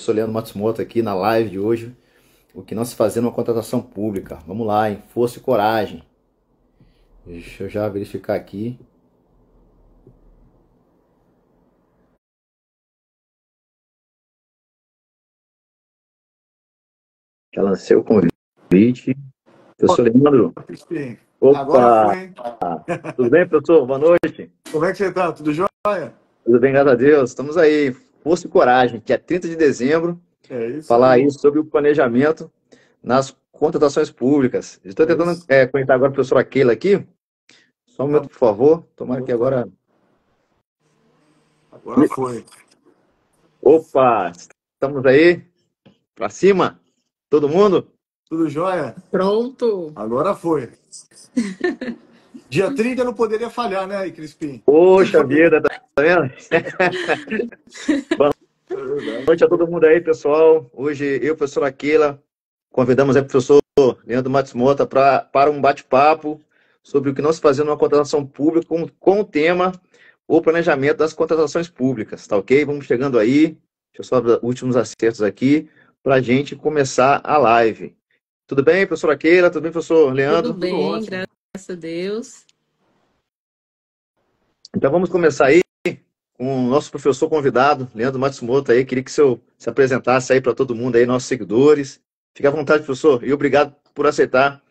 professor Leandro Matsumoto aqui na live de hoje. O que não se fazer numa contratação pública. Vamos lá, hein? Força e coragem. Deixa eu já verificar aqui. Já lancei o convite. Professor Leandro. Crispim. Agora Opa! foi, hein? Tudo bem, professor? Boa noite. Como é que você tá? Tudo jóia? Tudo bem, graças a Deus. Estamos aí. Força e coragem, que é 30 de dezembro. É isso Falar aí. aí sobre o planejamento nas contratações públicas. Estou É tentando isso. conectar agora a professora Keila aqui. Só um Tá. momento, por favor. Tomara que agora... Agora foi. Opa! Estamos aí. Pra cima. Todo mundo? Tudo jóia? Pronto. Agora foi. Dia 30 não poderia falhar, né, Crispim? Poxa vida, tá vendo? Boa É verdade. noite a todo mundo aí, pessoal. Hoje eu, professor Aquila, convidamos aí o professor Leandro Matsumoto para um bate-papo sobre o que não se fazia numa contratação pública com o tema o planejamento das contratações públicas, tá ok? Vamos chegando aí. Deixa eu só dar os últimos acertos aqui para a gente começar a live. Tudo bem, professora Keila? Tudo bem, professor Leandro? Tudo bem, ótimo. graças a Deus. Então vamos começar aí com o nosso professor convidado, Leandro Matsumoto aí. Queria que o senhor se apresentasse aí para todo mundo aí, nossos seguidores. Fique à vontade, professor, e obrigado por aceitar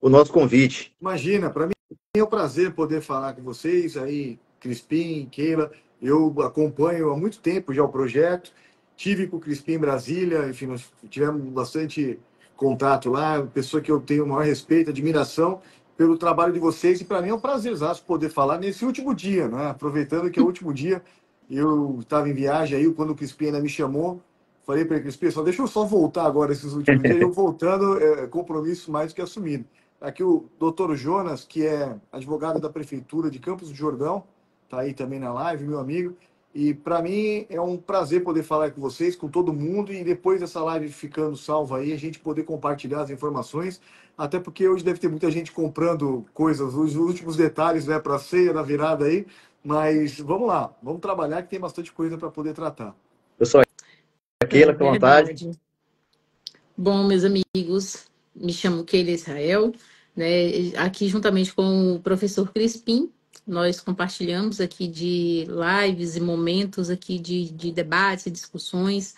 o nosso convite. Imagina, para mim é um prazer poder falar com vocês aí, Crispim, Keila. Eu acompanho há muito tempo já o projeto. Tive com o Crispim em Brasília, enfim, nós tivemos bastante contato lá, pessoa que eu tenho o maior respeito, admiração pelo trabalho de vocês, e para mim é um prazerzaço poder falar nesse último dia, né? Aproveitando que é o último dia, eu estava em viagem aí, quando o Crispim ainda me chamou, falei para ele, Crispim, só deixa eu só voltar agora esses últimos dias, eu voltando, compromisso mais do que assumido. Aqui o doutor Jonas, que é advogado da Prefeitura de Campos do Jordão, está aí também na live, meu amigo. E para mim é um prazer poder falar com vocês, com todo mundo, e depois dessa live ficando salva aí, a gente poder compartilhar as informações, até porque hoje deve ter muita gente comprando coisas, os últimos detalhes, né, para a ceia da virada aí, mas vamos lá, vamos trabalhar que tem bastante coisa para poder tratar. Pessoal, É Keila, com vontade. verdade. Bom, meus amigos, me chamo Keila Israel, né? Aqui juntamente com o professor Crispim, nós compartilhamos aqui de lives e momentos aqui de debates e discussões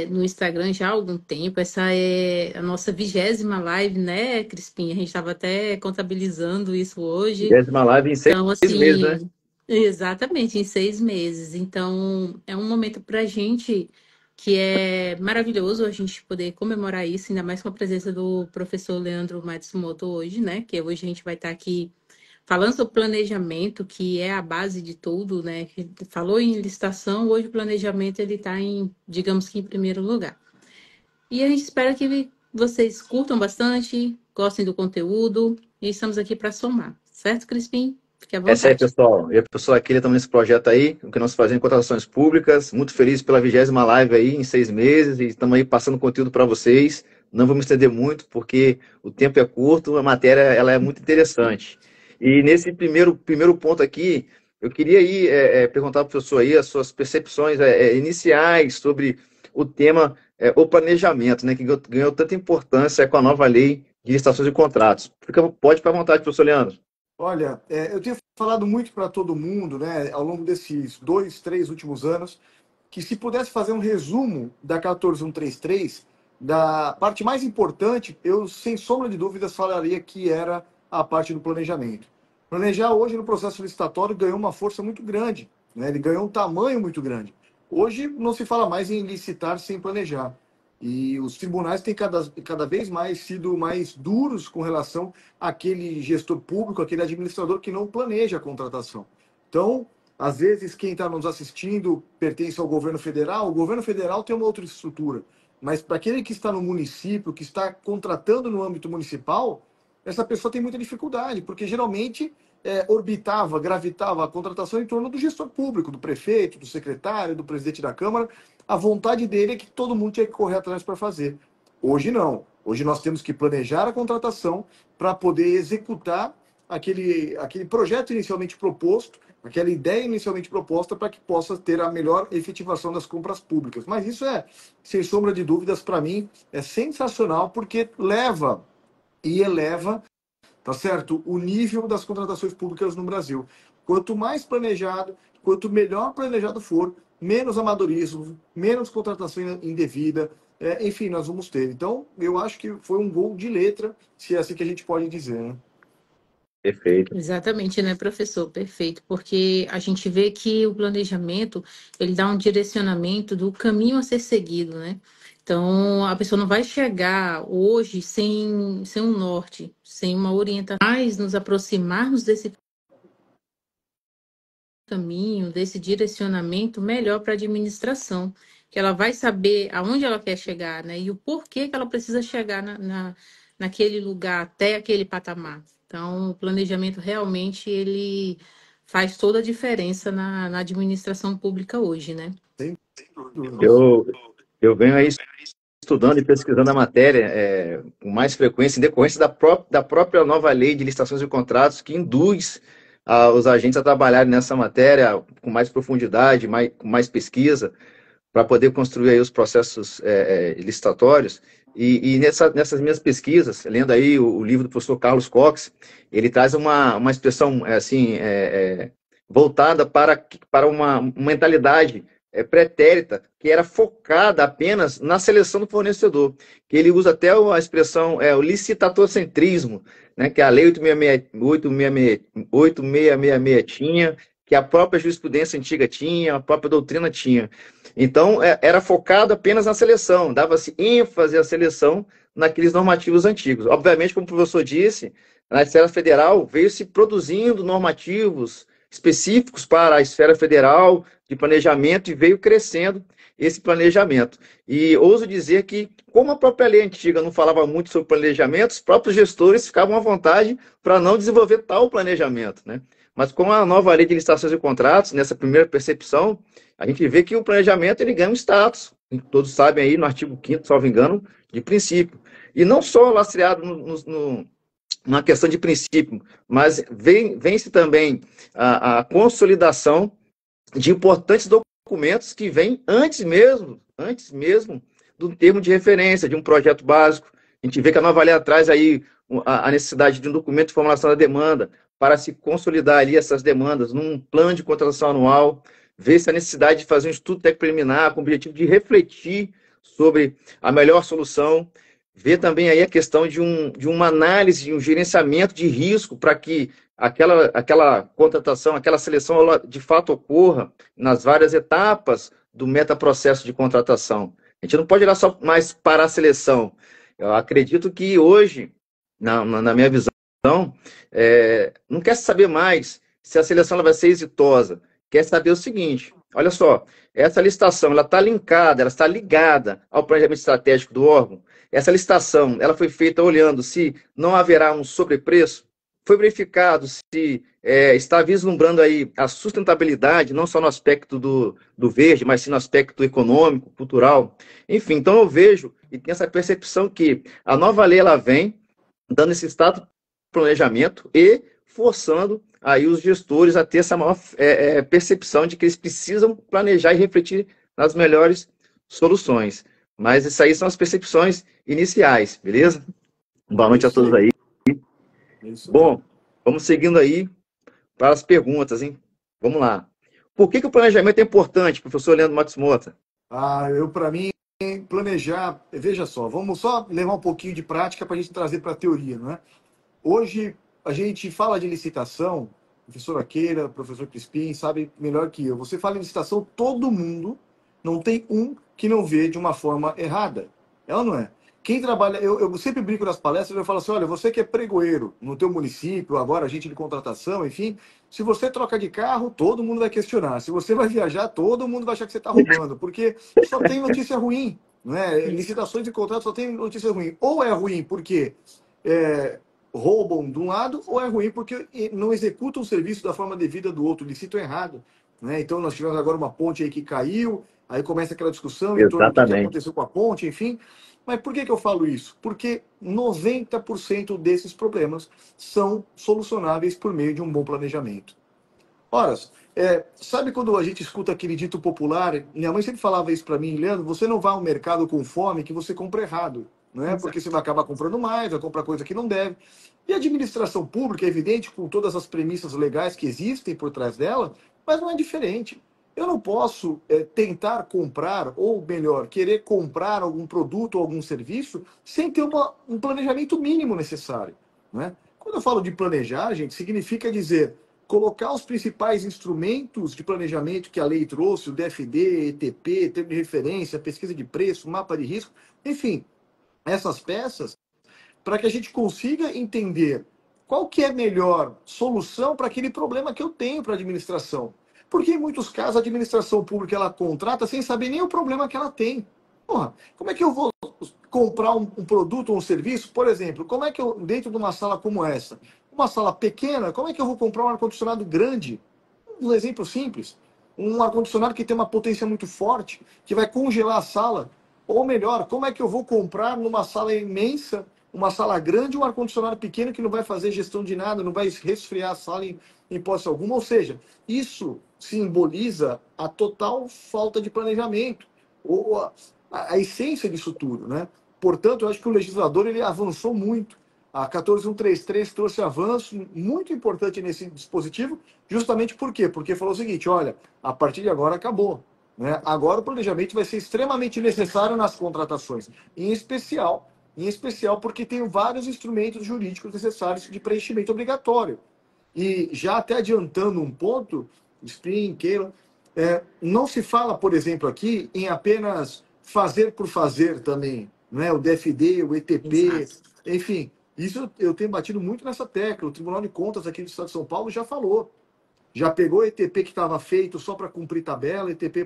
no Instagram já há algum tempo. Essa é a nossa 20ª live, né, Crispim? A gente estava até contabilizando isso hoje. 10ª live em Então, 6 meses, né? assim, exatamente, em 6 meses. Então, é um momento para a gente que é maravilhoso a gente poder comemorar isso, ainda mais com a presença do professor Leandro Matsumoto hoje, né? Que hoje a gente vai estar aqui falando sobre planejamento, que é a base de tudo, né? Que falou em licitação, hoje o planejamento ele está em, digamos que em primeiro lugar. E a gente espera que vocês curtam bastante, gostem do conteúdo, e estamos aqui para somar, certo, Crispim? Fique à Essa aí, vontade. pessoal. Eu e a professora Keila estamos nesse projeto aí, o que nós fazemos em contratações públicas. Muito feliz pela 20ª live aí, em 6 meses, e estamos aí passando conteúdo para vocês. Não vamos estender muito, porque o tempo é curto, a matéria ela é muito interessante. E nesse primeiro ponto aqui, eu queria aí perguntar para o professor aí as suas percepções iniciais sobre o tema, o planejamento, né, que ganhou tanta importância com a nova lei de licitações e contratos. Pode ficar à vontade, professor Leandro. Olha, eu tenho falado muito para todo mundo, né, ao longo desses 2, 3 últimos anos, que se pudesse fazer um resumo da 14133, da parte mais importante, eu, sem sombra de dúvidas, falaria que era a parte do planejamento. Planejar hoje no processo licitatório ganhou uma força muito grande, né? Ele ganhou um tamanho muito grande. Hoje não se fala mais em licitar sem planejar. E os tribunais têm cada vez mais sido mais duros com relação àquele gestor público, aquele administrador que não planeja a contratação. Então, às vezes, quem está nos assistindo pertence ao governo federal. O governo federal tem uma outra estrutura. Mas para aquele que está no município, que está contratando no âmbito municipal, essa pessoa tem muita dificuldade, porque geralmente gravitava a contratação em torno do gestor público, do prefeito, do secretário, do presidente da Câmara. A vontade dele é que todo mundo tinha que correr atrás para fazer. Hoje não. Hoje nós temos que planejar a contratação para poder executar aquele projeto inicialmente proposto, aquela ideia inicialmente proposta para que possa ter a melhor efetivação das compras públicas. Mas isso sem sombra de dúvidas, para mim, é sensacional, porque leva e eleva, tá certo, o nível das contratações públicas no Brasil. Quanto mais planejado, quanto melhor planejado for, menos amadorismo, menos contratação indevida, enfim, nós vamos ter. Então, eu acho que foi um gol de letra, se é assim que a gente pode dizer, né? Perfeito. Exatamente, né, professor? Perfeito, porque a gente vê que o planejamento, ele dá um direcionamento do caminho a ser seguido, né? Então, a pessoa não vai chegar hoje sem um norte, sem uma orientação, mas nos aproximarmos desse caminho, desse direcionamento melhor para a administração, que ela vai saber aonde ela quer chegar, né? E o porquê que ela precisa chegar naquele lugar, até aquele patamar. Então, o planejamento realmente ele faz toda a diferença na administração pública hoje, né? Sem dúvidas. Eu venho aí estudando e pesquisando a matéria com mais frequência, em decorrência da própria nova lei de licitações e contratos, que induz os agentes a trabalharem nessa matéria com mais profundidade, com mais pesquisa, para poder construir aí os processos licitatórios. E nessas minhas pesquisas, lendo aí o livro do professor Carlos Cox, ele traz uma expressão voltada para uma mentalidade pretérita, que era focada apenas na seleção do fornecedor, que ele usa até a expressão o licitatorcentrismo, né, que a lei 8666 tinha, que a própria jurisprudência antiga tinha, a própria doutrina tinha. Então, era focado apenas na seleção, dava-se ênfase à seleção naqueles normativos antigos. Obviamente, como o professor disse, na esfera federal veio-se produzindo normativos específicos para a esfera federal de planejamento e veio crescendo esse planejamento. E ouso dizer que, como a própria lei antiga não falava muito sobre planejamento, os próprios gestores ficavam à vontade para não desenvolver tal planejamento, né? Mas com a nova lei de licitações e contratos, nessa primeira percepção, a gente vê que o planejamento ele ganha um status, todos sabem aí no artigo 5º, salvo engano, de princípio. E não só lastreado numa questão de princípio, mas vem-se também a consolidação de importantes documentos que vêm antes mesmo do termo de referência, de um projeto básico. A gente vê que a nova lei traz aí a necessidade de um documento de formulação da demanda para se consolidar ali essas demandas num plano de contratação anual, vê-se a necessidade de fazer um estudo técnico preliminar com o objetivo de refletir sobre a melhor solução, vê também aí a questão de uma análise, de um gerenciamento de risco para que aquela contratação, aquela seleção, ela, de fato ocorra nas várias etapas do metaprocesso de contratação. A gente não pode olhar só mais para a seleção. Eu acredito que hoje, na minha visão, não quer saber mais se a seleção ela vai ser exitosa, quer saber o seguinte, olha só, essa licitação ela está linkada, ela está ligada ao planejamento estratégico do órgão. Essa licitação ela foi feita olhando se não haverá um sobrepreço, foi verificado se está vislumbrando aí a sustentabilidade, não só no aspecto do verde, mas sim no aspecto econômico, cultural. Enfim, então eu vejo e tenho essa percepção que a nova lei ela vem dando esse status de planejamento e forçando aí os gestores a ter essa maior percepção de que eles precisam planejar e refletir nas melhores soluções. Mas isso aí são as percepções iniciais, beleza? Boa noite a todos aí. Bom, vamos seguindo aí para as perguntas, hein? Vamos lá. Por que o planejamento é importante, professor Leandro Matsumoto? Para mim, planejar, veja só, vamos só levar um pouquinho de prática para a gente trazer para a teoria, não é? Hoje, a gente fala de licitação, professor Aqueira, professor Crispim, sabe melhor que eu. Você fala em licitação, todo mundo, não tem um que não vê de uma forma errada. É ou não é? Quem trabalha, eu sempre brinco nas palestras, eu falo assim, olha, você que é pregoeiro no teu município, agora agente de contratação, enfim, se você troca de carro, todo mundo vai questionar. Se você vai viajar, todo mundo vai achar que você está roubando, porque só tem notícia ruim, não é? Licitações e contratos só tem notícia ruim. Ou é ruim porque roubam de um lado, ou é ruim porque não executam o serviço da forma devida do outro, licitam errado, né? Então nós tivemos agora uma ponte aí que caiu, aí começa aquela discussão em torno do que aconteceu com a ponte, enfim. Mas por que eu falo isso? Porque 90% desses problemas são solucionáveis por meio de um bom planejamento. Ora, sabe quando a gente escuta aquele dito popular? Minha mãe sempre falava isso para mim, Leandro, você não vai ao mercado com fome que você compra errado, não é? Porque você vai acabar comprando mais, vai comprar coisa que não deve. E a administração pública, é evidente, com todas as premissas legais que existem por trás dela, mas não é diferente. Eu não posso tentar comprar, ou melhor, querer comprar algum produto ou algum serviço sem ter um planejamento mínimo necessário, não é? Quando eu falo de planejar, gente, significa dizer colocar os principais instrumentos de planejamento que a lei trouxe, o DFD, ETP, termo de referência, pesquisa de preço, mapa de risco, enfim, essas peças, para que a gente consiga entender qual que é a melhor solução para aquele problema que eu tenho para a administração. Porque em muitos casos a administração pública ela contrata sem saber nem o problema que ela tem. Porra, como é que eu vou comprar um produto ou um serviço? Por exemplo, como é que eu, dentro de uma sala como essa, uma sala pequena, como é que eu vou comprar um ar-condicionado grande? Um exemplo simples. Um ar-condicionado que tem uma potência muito forte, que vai congelar a sala. Ou melhor, como é que eu vou comprar numa sala imensa, uma sala grande, um ar-condicionado pequeno que não vai fazer gestão de nada, não vai resfriar a sala em hipótese alguma? Ou seja, isso simboliza a total falta de planejamento, ou a essência disso tudo, né? Portanto, eu acho que o legislador ele avançou muito. A 14133 trouxe avanço muito importante nesse dispositivo, justamente por quê? Porque falou o seguinte, olha, a partir de agora acabou, né? Agora o planejamento vai ser extremamente necessário nas contratações, em especial porque tem vários instrumentos jurídicos necessários de preenchimento obrigatório. E já até adiantando um ponto, Spin, Keila, não se fala, por exemplo, aqui em apenas fazer por fazer também, né? O DFD, o ETP, Exato. enfim, isso eu tenho batido muito nessa tecla. O Tribunal de Contas aqui do Estado de São Paulo já falou. Já pegou ETP que estava feito só para cumprir tabela, ETP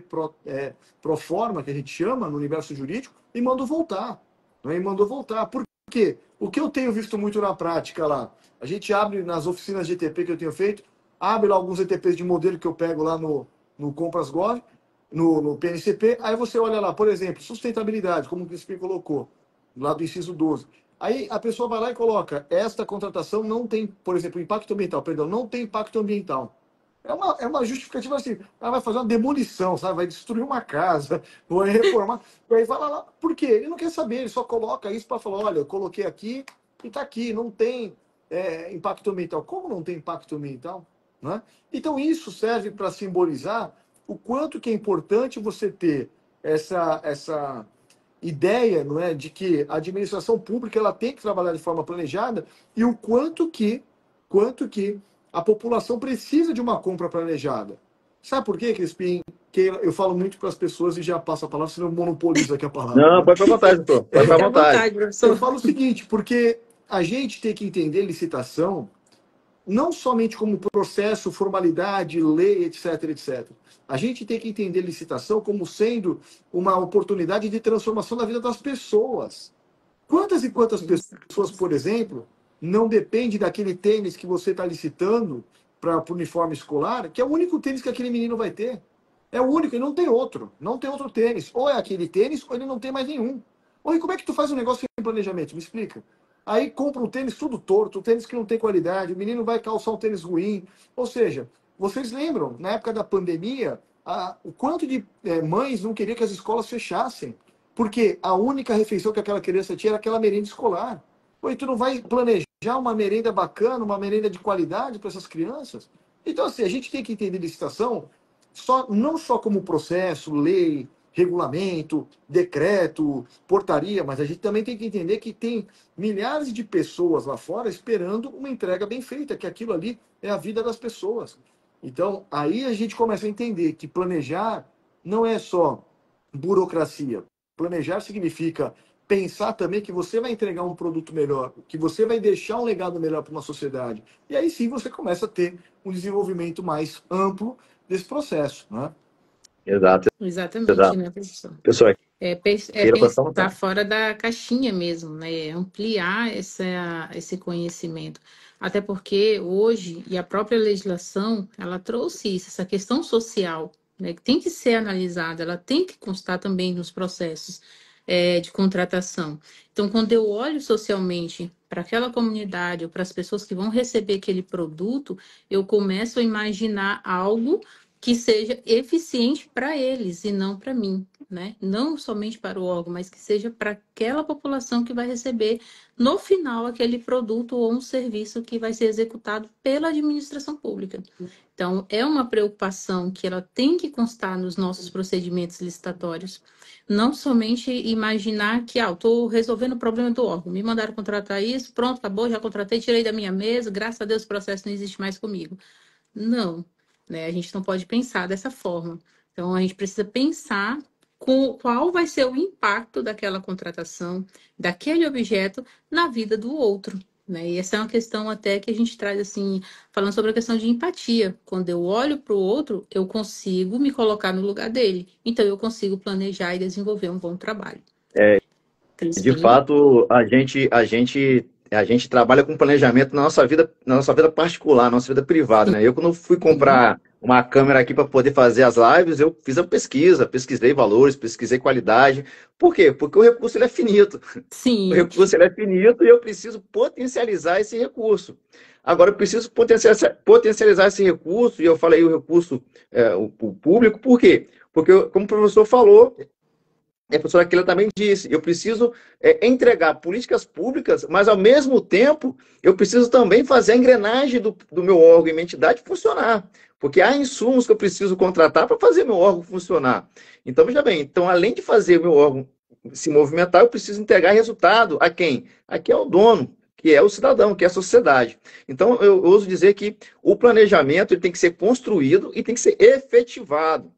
pro forma, que a gente chama no universo jurídico, e mandou voltar. Né? E mandou voltar. Por quê? O que eu tenho visto muito na prática lá? A gente abre nas oficinas de ETP que eu tenho feito, abre lá alguns ETPs de modelo que eu pego lá no Compras Gov, no PNCP, aí você olha lá, por exemplo, sustentabilidade, como o Crispim colocou, lá do inciso 12. Aí a pessoa vai lá e coloca, esta contratação não tem, por exemplo, impacto ambiental, perdão, não tem impacto ambiental. É uma justificativa assim, ela vai fazer uma demolição, sabe? Vai destruir uma casa, vai reformar. E aí vai lá. Por quê? Ele não quer saber, ele só coloca isso para falar, olha, eu coloquei aqui e está aqui, não tem impacto ambiental. Como não tem impacto ambiental? Né? Então isso serve para simbolizar o quanto que é importante você ter essa ideia, não é, de que a administração pública ela tem que trabalhar de forma planejada e o quanto que a população precisa de uma compra planejada. Sabe por quê, Crispim? Que eu falo muito para as pessoas e já passo a palavra, senão eu monopolizo aqui a palavra. Não, Né? pode ficar à vontade, doutor. Pode ficar à Fique à vontade. vontade, Eu professor. falo o seguinte, porque a gente tem que entender licitação não somente como processo, formalidade, lei, etc, etc. A gente tem que entender licitação como sendo uma oportunidade de transformação da vida das pessoas. Quantas e quantas pessoas, por exemplo, não depende daquele tênis que você está licitando para o uniforme escolar, que é o único tênis que aquele menino vai ter. É o único, e não tem outro. Não tem outro tênis. Ou é aquele tênis, ou ele não tem mais nenhum. Ou e como é que tu faz um negócio sem planejamento? Me explica. Aí compra um tênis tudo torto, um tênis que não tem qualidade, o menino vai calçar um tênis ruim. Ou seja, vocês lembram, na época da pandemia, o quanto de mães não queriam que as escolas fechassem? Porque a única refeição que aquela criança tinha era aquela merenda escolar. Oi, tu não vai planejar uma merenda bacana, uma merenda de qualidade para essas crianças? Então, assim, a gente tem que entender licitação não só como processo, lei, regulamento, decreto, portaria, mas a gente também tem que entender que tem milhares de pessoas lá fora esperando uma entrega bem feita, que aquilo ali é a vida das pessoas. Então, aí a gente começa a entender que planejar não é só burocracia. Planejar significa pensar também que você vai entregar um produto melhor, que você vai deixar um legado melhor para uma sociedade. E aí sim você começa a ter um desenvolvimento mais amplo desse processo, né? Exato, Exatamente, exato. né, professor? Pessoal, É queira passar à pensar vontade. fora da caixinha mesmo, né? Ampliar esse conhecimento. Até porque hoje, e a própria legislação, ela trouxe isso, essa questão social, né? Que tem que ser analisada, ela tem que constar também nos processos. de contratação. Então, quando eu olho socialmente para aquela comunidade ou para as pessoas que vão receber aquele produto, eu começo a imaginar algo que seja eficiente para eles e não para mim, né? Não somente para o órgão, mas que seja para aquela população que vai receber no final aquele produto ou um serviço que vai ser executado pela administração pública. Então, é uma preocupação que ela tem que constar nos nossos procedimentos licitatórios. Não somente imaginar que, estou resolvendo o problema do órgão, me mandaram contratar isso, pronto, acabou, já contratei, tirei da minha mesa, graças a Deus o processo não existe mais comigo. Não, né? A gente não pode pensar dessa forma. Então, a gente precisa pensar qual vai ser o impacto daquela contratação, daquele objeto na vida do outro, né? E essa é uma questão até que a gente traz assim, falando sobre a questão de empatia. Quando eu olho para o outro, eu consigo me colocar no lugar dele. Então, eu consigo planejar e desenvolver um bom trabalho. De fato, a gente trabalha com planejamento na nossa vida particular, na nossa vida privada, né? Eu, quando fui comprar uma câmera aqui para poder fazer as lives, eu fiz a pesquisa, pesquisei valores, pesquisei qualidade. Por quê? Porque o recurso ele é finito. Sim. O recurso ele é finito e eu preciso potencializar esse recurso. Agora, eu preciso potencializar esse recurso, e eu falei o recurso, o público, por quê? Porque, como o professor falou, a professora Keila também disse, eu preciso entregar políticas públicas, mas, ao mesmo tempo, eu preciso também fazer a engrenagem do meu órgão e minha entidade funcionar, porque há insumos que eu preciso contratar para fazer meu órgão funcionar. Então, veja bem, então, além de fazer meu órgão se movimentar, eu preciso entregar resultado a quem? Aqui é o dono, que é o cidadão, que é a sociedade. Então, eu ouso dizer que o planejamento ele tem que ser construído e tem que ser efetivado.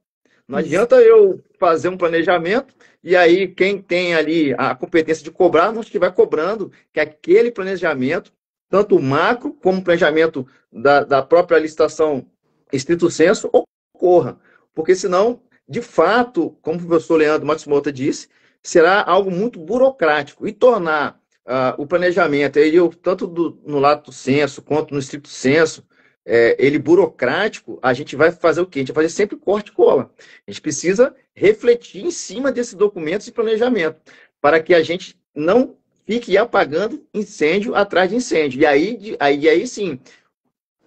Não adianta eu fazer um planejamento e aí quem tem ali a competência de cobrar, não estiver cobrando que aquele planejamento, tanto o macro como o planejamento da própria licitação estrito sensu, ocorra. Porque senão, de fato, como o professor Leandro Matsumoto disse, será algo muito burocrático. E tornar o planejamento, tanto no lato sensu quanto no estrito sensu, ele burocrático, a gente vai fazer o quê? A gente vai fazer sempre corte e cola. A gente precisa refletir em cima desses documentos de planejamento, para que a gente não fique apagando incêndio atrás de incêndio. E aí sim,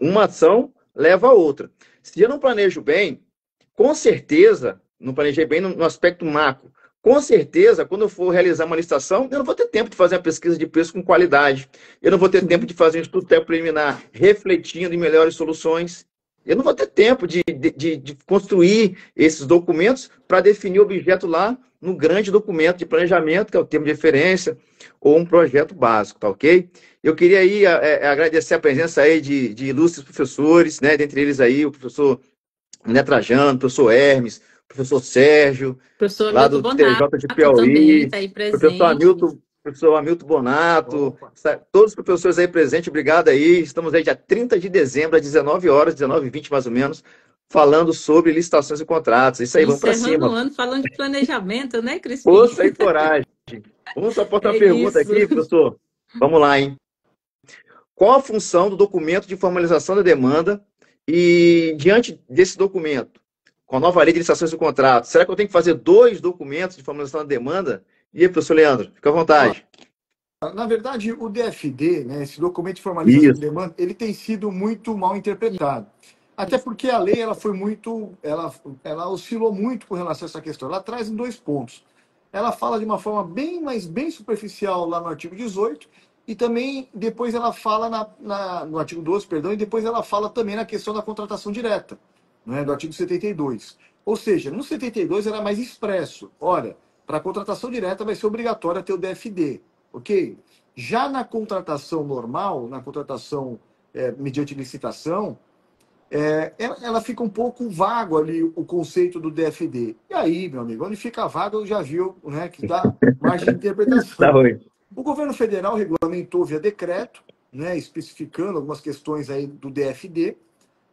uma ação leva a outra. Se eu não planejo bem, com certeza, não planejei bem no aspecto macro, com certeza, quando eu for realizar uma licitação, eu não vou ter tempo de fazer uma pesquisa de preço com qualidade. Eu não vou ter tempo de fazer um estudo preliminar refletindo em melhores soluções. Eu não vou ter tempo de construir esses documentos para definir o objeto lá no grande documento de planejamento, que é o termo de referência, ou um projeto básico, tá ok? Eu queria aí agradecer a presença aí de ilustres professores, né? Dentre eles aí o professor Né Trajano, o professor Hermes, professor Sérgio, professor lá Hamilton do TJ de Bonato também Piauí, está aí presente. professor Hamilton Bonato, todos os professores aí presentes, obrigado aí. Estamos aí dia 30 de dezembro, às 19 horas, 19h20 mais ou menos, falando sobre licitações e contratos. Isso aí, vamos para Encerrando o cima. ano falando de planejamento, né, Crispim? Força e coragem. Vamos só portar uma pergunta isso. aqui, professor. Vamos lá, hein? Qual a função do documento de formalização da demanda e, diante desse documento, com a nova lei de licitações e contratos, será que eu tenho que fazer 2 documentos de formalização da demanda? E aí, professor Leandro, fica à vontade. Na verdade, o DFD, né, esse documento de formalização de demanda, ele tem sido muito mal interpretado. Até porque a lei ela oscilou muito com relação a essa questão. Ela traz em 2 pontos. Ela fala de uma forma bem superficial lá no artigo 18, e também depois ela fala no artigo 12, perdão, e depois ela fala também na questão da contratação direta, né, do artigo 72. Ou seja, no 72 era mais expresso. Olha, para a contratação direta vai ser obrigatório ter o DFD, ok? Já na contratação normal, na contratação mediante licitação, ela fica um pouco vago ali o conceito do DFD. E aí, meu amigo, onde fica vago, já viu, né, que dá margem de interpretação. Tá ruim. O governo federal regulamentou via decreto, né, especificando algumas questões aí do DFD,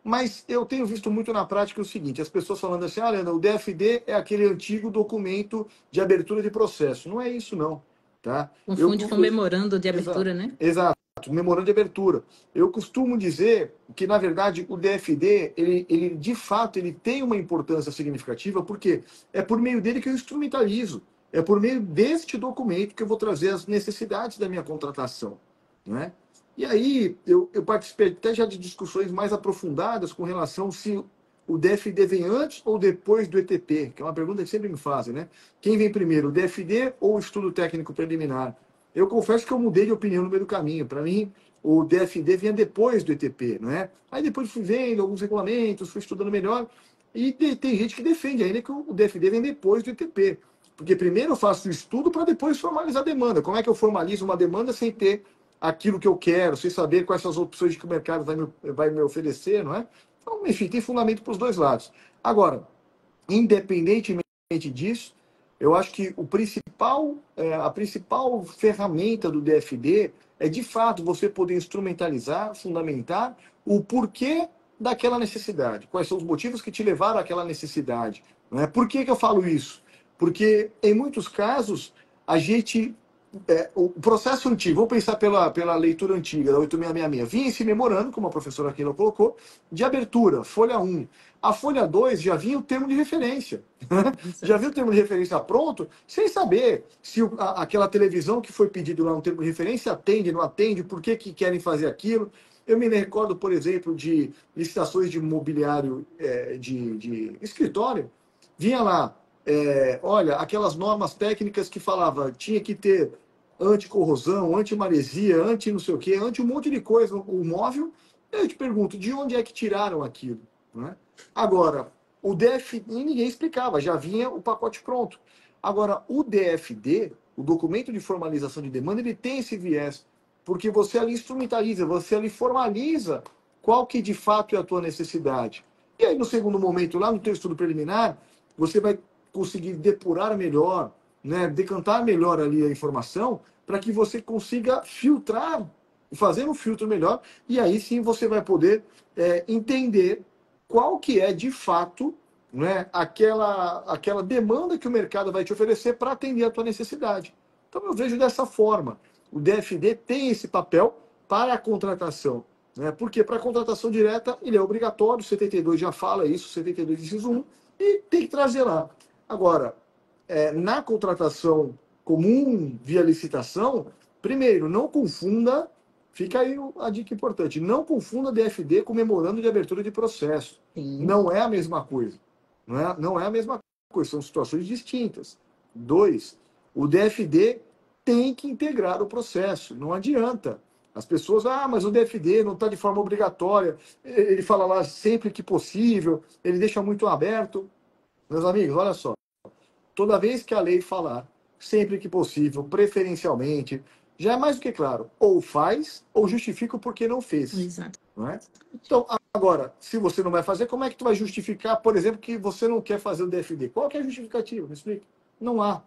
mas eu tenho visto muito na prática o seguinte, as pessoas falando assim, Leandro, o DFD é aquele antigo documento de abertura de processo. Não é isso, não. Tá? Confunde com memorando de abertura, exato, né? Exato, memorando de abertura. Eu costumo dizer que, na verdade, o DFD, ele de fato, ele tem uma importância significativa, porque é por meio dele que eu instrumentalizo. é por meio deste documento que eu vou trazer as necessidades da minha contratação, né? E aí eu participei até já de discussões mais aprofundadas com relação se o DFD vem antes ou depois do ETP, que é uma pergunta que sempre me fazem, né? Quem vem primeiro, o DFD ou o estudo técnico preliminar? Eu confesso que eu mudei de opinião no meio do caminho. Para mim, o DFD vinha depois do ETP, não é? Aí depois fui vendo alguns regulamentos, fui estudando melhor, e tem gente que defende ainda que o DFD vem depois do ETP. Porque primeiro eu faço o estudo para depois formalizar a demanda. Como é que eu formalizo uma demanda sem ter aquilo que eu quero, sem saber quais são as opções que o mercado vai me oferecer, não é? Então, enfim, tem fundamento para os dois lados. Agora, independentemente disso, eu acho que a principal ferramenta do DFD é, de fato, você poder instrumentalizar, fundamentar o porquê daquela necessidade. Quais são os motivos que te levaram àquela necessidade. Né? Por que eu falo isso? Porque, em muitos casos, a gente o processo antigo, vamos pensar pela leitura antiga, da 8666, vinha esse memorando, como a professora Keila colocou, de abertura, folha 1. A folha 2 já vinha o termo de referência. Já vinha o termo de referência pronto, sem saber se aquela televisão que foi pedido lá no termo de referência atende, não atende, por que querem fazer aquilo. Eu me recordo, por exemplo, de licitações de mobiliário de escritório, vinha lá, olha, aquelas normas técnicas que falava tinha que ter anticorrosão, antimaresia, anti não sei o quê, anti um monte de coisa, o móvel. Eu te pergunto, de onde é que tiraram aquilo? Né? Agora, o DFD, ninguém explicava, já vinha o pacote pronto. Agora, o DFD, o documento de formalização de demanda, ele tem esse viés, porque você ali instrumentaliza, você ali formaliza qual que de fato é a tua necessidade. E aí, no segundo momento, lá no teu estudo preliminar, você vai conseguir depurar melhor, né, decantar melhor ali a informação, para que você consiga filtrar, fazer um filtro melhor, e aí sim você vai poder entender qual que é de fato, né, aquela demanda que o mercado vai te oferecer para atender a tua necessidade. Então eu vejo dessa forma. O DFD tem esse papel para a contratação. Né? Porque para a contratação direta ele é obrigatório, o 72 já fala isso, o 72 inciso 1, e tem que trazer lá. Agora, na contratação comum via licitação, primeiro, não confunda, fica aí a dica importante, não confunda DFD com memorando de abertura de processo. Sim. Não é a mesma coisa. Não é a mesma coisa, são situações distintas. 2, o DFD tem que integrar o processo, não adianta. As pessoas, mas o DFD não está de forma obrigatória, ele fala lá sempre que possível, ele deixa muito aberto. Meus amigos, olha só, toda vez que a lei falar, sempre que possível, preferencialmente, já é mais do que claro, ou faz, ou justifica o porquê não fez. Exato. Não é? Então, agora, se você não vai fazer, como é que tu vai justificar, por exemplo, que você não quer fazer o DFD? Qual que é a justificativa? Me explica. Não há.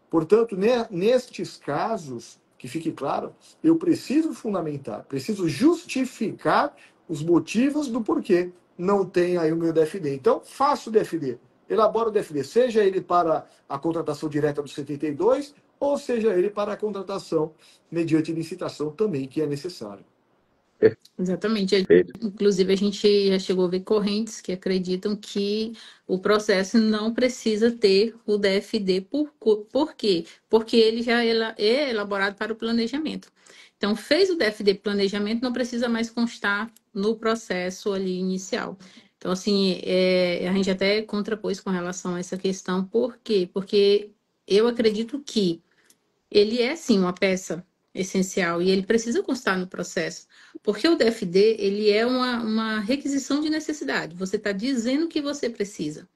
Portanto, nestes casos, que fique claro, eu preciso fundamentar, preciso justificar os motivos do porquê não tem aí o meu DFD. Então, faço o DFD. Elabora o DFD, seja ele para a contratação direta do 72, ou seja ele para a contratação mediante licitação também, que é necessário. Exatamente. Inclusive, a gente já chegou a ver correntes que acreditam que o processo não precisa ter o DFD. Por quê? Porque ele já é elaborado para o planejamento. Então, fez o DFD planejamento, não precisa mais constar no processo ali inicial. Então, assim, a gente até contrapôs com relação a essa questão. Por quê? Porque eu acredito que ele é, sim, uma peça essencial e ele precisa constar no processo. Porque o DFD, ele é uma requisição de necessidade. Você está dizendo que você precisa.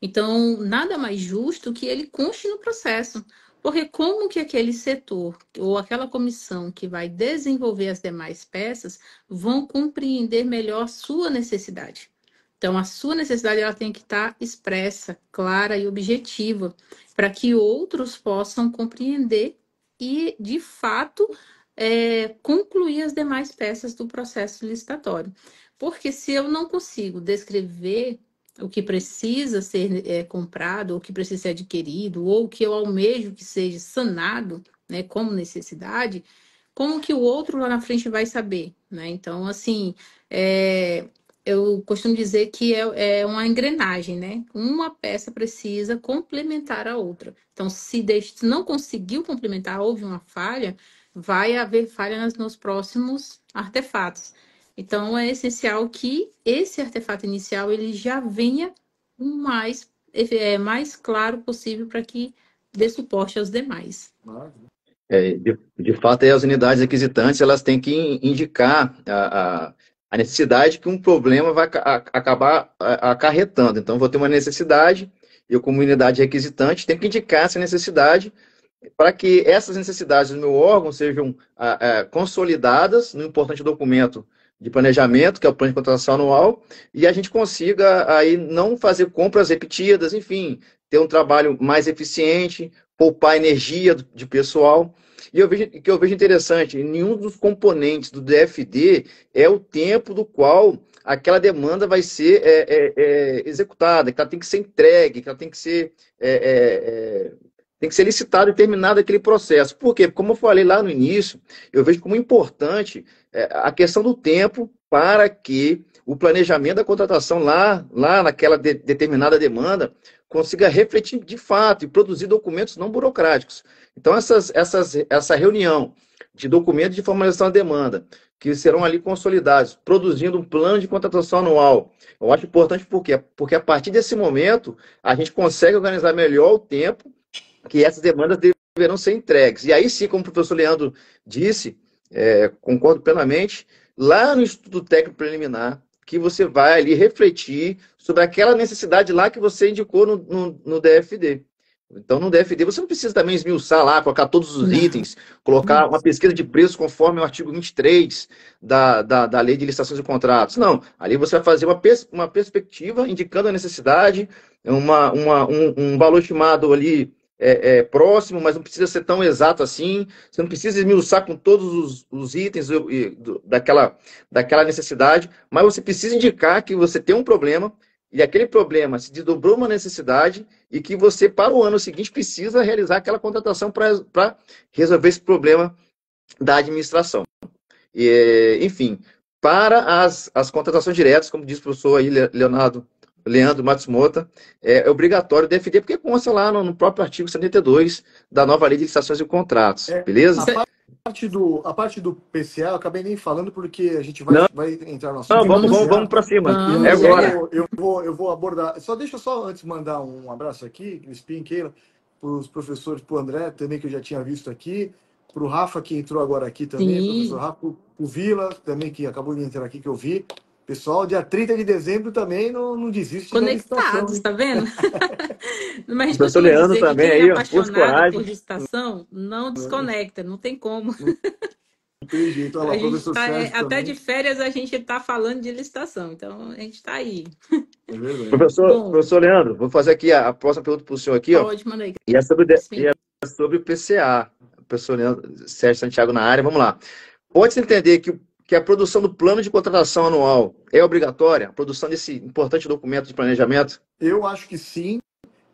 Então, nada mais justo que ele conste no processo. Porque como que aquele setor ou aquela comissão que vai desenvolver as demais peças vão compreender melhor sua necessidade? Então, a sua necessidade ela tem que estar expressa, clara e objetiva, para que outros possam compreender e, de fato, concluir as demais peças do processo licitatório. Porque se eu não consigo descrever o que precisa ser comprado, ou o que precisa ser adquirido, ou o que eu almejo que seja sanado, né, como necessidade, como que o outro lá na frente vai saber, né? Então, assim, eu costumo dizer que é uma engrenagem, né? Uma peça precisa complementar a outra. Então, se não conseguiu complementar, houve uma falha, vai haver falha nos próximos artefatos. Então, é essencial que esse artefato inicial ele já venha o mais claro possível para que dê suporte aos demais. De fato, as unidades requisitantes elas têm que indicar a necessidade que um problema vai acabar acarretando. Então, vou ter uma necessidade, eu, como unidade requisitante, tenho que indicar essa necessidade para que essas necessidades do meu órgão sejam consolidadas no importante documento de planejamento, que é o plano de contratação anual, e a gente consiga aí não fazer compras repetidas, enfim, ter um trabalho mais eficiente, poupar energia de pessoal. E o que eu vejo interessante, nenhum dos componentes do DFD é o tempo do qual aquela demanda vai ser executada, que ela tem que ser entregue, que ela tem que ser licitado e terminado aquele processo. Por quê? Porque, como eu falei lá no início, eu vejo como importante a questão do tempo para que o planejamento da contratação lá naquela determinada demanda consiga refletir de fato e produzir documentos não burocráticos. Então, essa reunião de documentos de formalização da demanda, que serão ali consolidados, produzindo um plano de contratação anual, eu acho importante por quê? Porque a partir desse momento, a gente consegue organizar melhor o tempo que essas demandas deverão ser entregues. E aí sim, como o professor Leandro disse, concordo plenamente, lá no Instituto Técnico Preliminar, que você vai ali refletir sobre aquela necessidade lá que você indicou no DFD. Então, no DFD, você não precisa também esmiuçar lá, colocar todos os itens, colocar uma pesquisa de preço conforme o artigo 23 da Lei de Licitações e Contratos. Não, ali você vai fazer uma perspectiva indicando a necessidade, um valor estimado ali próximo, mas não precisa ser tão exato assim. Você não precisa esmiuçar com todos os itens daquela necessidade, mas você precisa indicar que você tem um problema e aquele problema se desdobrou uma necessidade e que você, para o ano seguinte, precisa realizar aquela contratação para resolver esse problema da administração. Enfim, para as contratações diretas, como disse o professor aí, Leandro Matsumoto, é obrigatório o DFD, porque consta lá no próprio artigo 72 da nova Lei de Licitações e Contratos, beleza? A parte do PCA eu acabei nem falando porque a gente vai entrar no assunto. Não, vamos para cima. Agora. Eu vou abordar. Deixa eu só antes mandar um abraço aqui, Crispim, Keila, para os professores, para o André também, que eu já tinha visto aqui, para o Rafa, que entrou agora aqui também, professor Rafa, o Vila também, que acabou de entrar aqui, que eu vi. Pessoal, dia 30 de dezembro também não desiste da licitação. Conectados, tá vendo? Mas a gente professor Leandro dizer também que quem aí, é apaixonado por coragem. licitação, não desconecta, não tem como. Não tem jeito. Olha lá, professor Sérgio até também. de férias a gente está falando de licitação, então a gente está aí. É verdade. Professor Leandro, vou fazer aqui a próxima pergunta para o senhor aqui. Pode, manda aí. E é sobre o PCA. Professor Leandro, Sérgio Santiago na área, vamos lá. Pode-se entender que a produção do plano de contratação anual é obrigatória? A produção desse importante documento de planejamento? Eu acho que sim.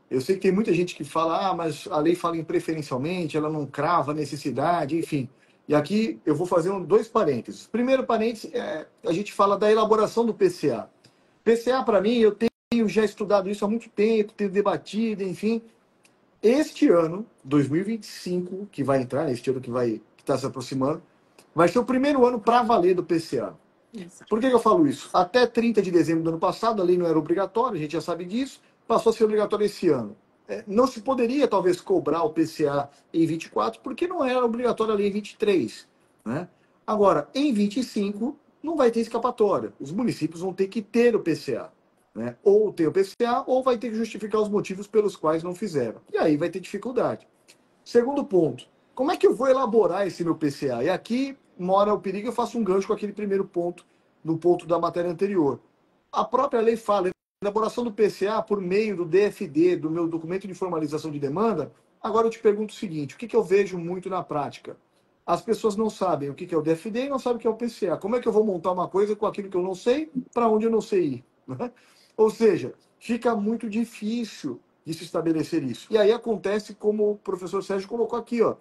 Eu sei que tem muita gente que fala, mas a lei fala em preferencialmente, ela não crava a necessidade, enfim. E aqui eu vou fazer dois parênteses. Primeiro parênteses, a gente fala da elaboração do PCA. PCA, para mim, eu tenho já estudado isso há muito tempo, tenho debatido, enfim. Este ano, 2025, que vai entrar, este ano que está se aproximando, vai ser o primeiro ano para valer do PCA. Exato. Por que eu falo isso? Até 30 de dezembro do ano passado, a lei não era obrigatória, a gente já sabe disso, passou a ser obrigatório esse ano. Não se poderia, talvez, cobrar o PCA em 24, porque não era obrigatório a lei em 23. Né? Agora, em 25, não vai ter escapatória. Os municípios vão ter que ter o PCA. Né? Ou ter o PCA, ou vai ter que justificar os motivos pelos quais não fizeram. E aí vai ter dificuldade. Segundo ponto, como é que eu vou elaborar esse meu PCA? E aqui mora o perigo, eu faço um gancho com aquele primeiro ponto, no ponto da matéria anterior. A própria lei fala, elaboração do PCA por meio do DFD, do meu documento de formalização de demanda. Agora eu te pergunto o seguinte, o que eu vejo muito na prática? As pessoas não sabem o que é o DFD e não sabem o que é o PCA. Como é que eu vou montar uma coisa com aquilo que eu não sei, para onde eu não sei ir? Né? Ou seja, fica muito difícil de se estabelecer isso. E aí acontece como o professor Sérgio colocou aqui, ó.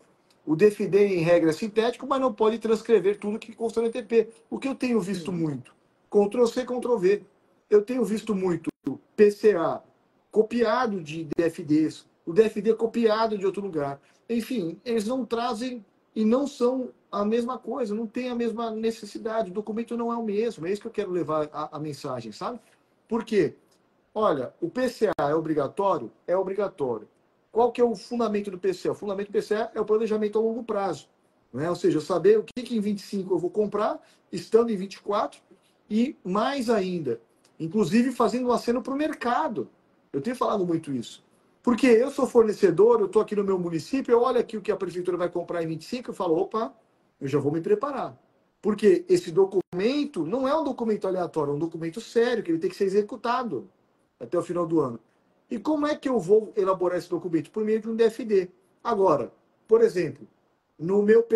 O DFD, em regra, é sintético, mas não pode transcrever tudo que consta no ETP. O que eu tenho visto muito? Ctrl-C, Ctrl-V. Eu tenho visto muito PCA copiado de DFDs, o DFD copiado de outro lugar. Enfim, eles não trazem e não são a mesma coisa, não tem a mesma necessidade, o documento não é o mesmo, é isso que eu quero levar a mensagem, sabe? Por quê? Olha, o PCA é obrigatório? É obrigatório. Qual que é o fundamento do PCA? O fundamento do PCA é o planejamento a longo prazo. Né? Ou seja, saber o que em 25 eu vou comprar, estando em 24, e mais ainda, inclusive fazendo um aceno para o mercado. Eu tenho falado muito isso. Porque eu sou fornecedor, eu estou aqui no meu município, eu olho aqui o que a prefeitura vai comprar em 25, eu falo, opa, eu já vou me preparar. Porque esse documento não é um documento aleatório, é um documento sério, que ele tem que ser executado até o final do ano. E como é que eu vou elaborar esse documento? Por meio de um DFD. Agora, por exemplo, no meu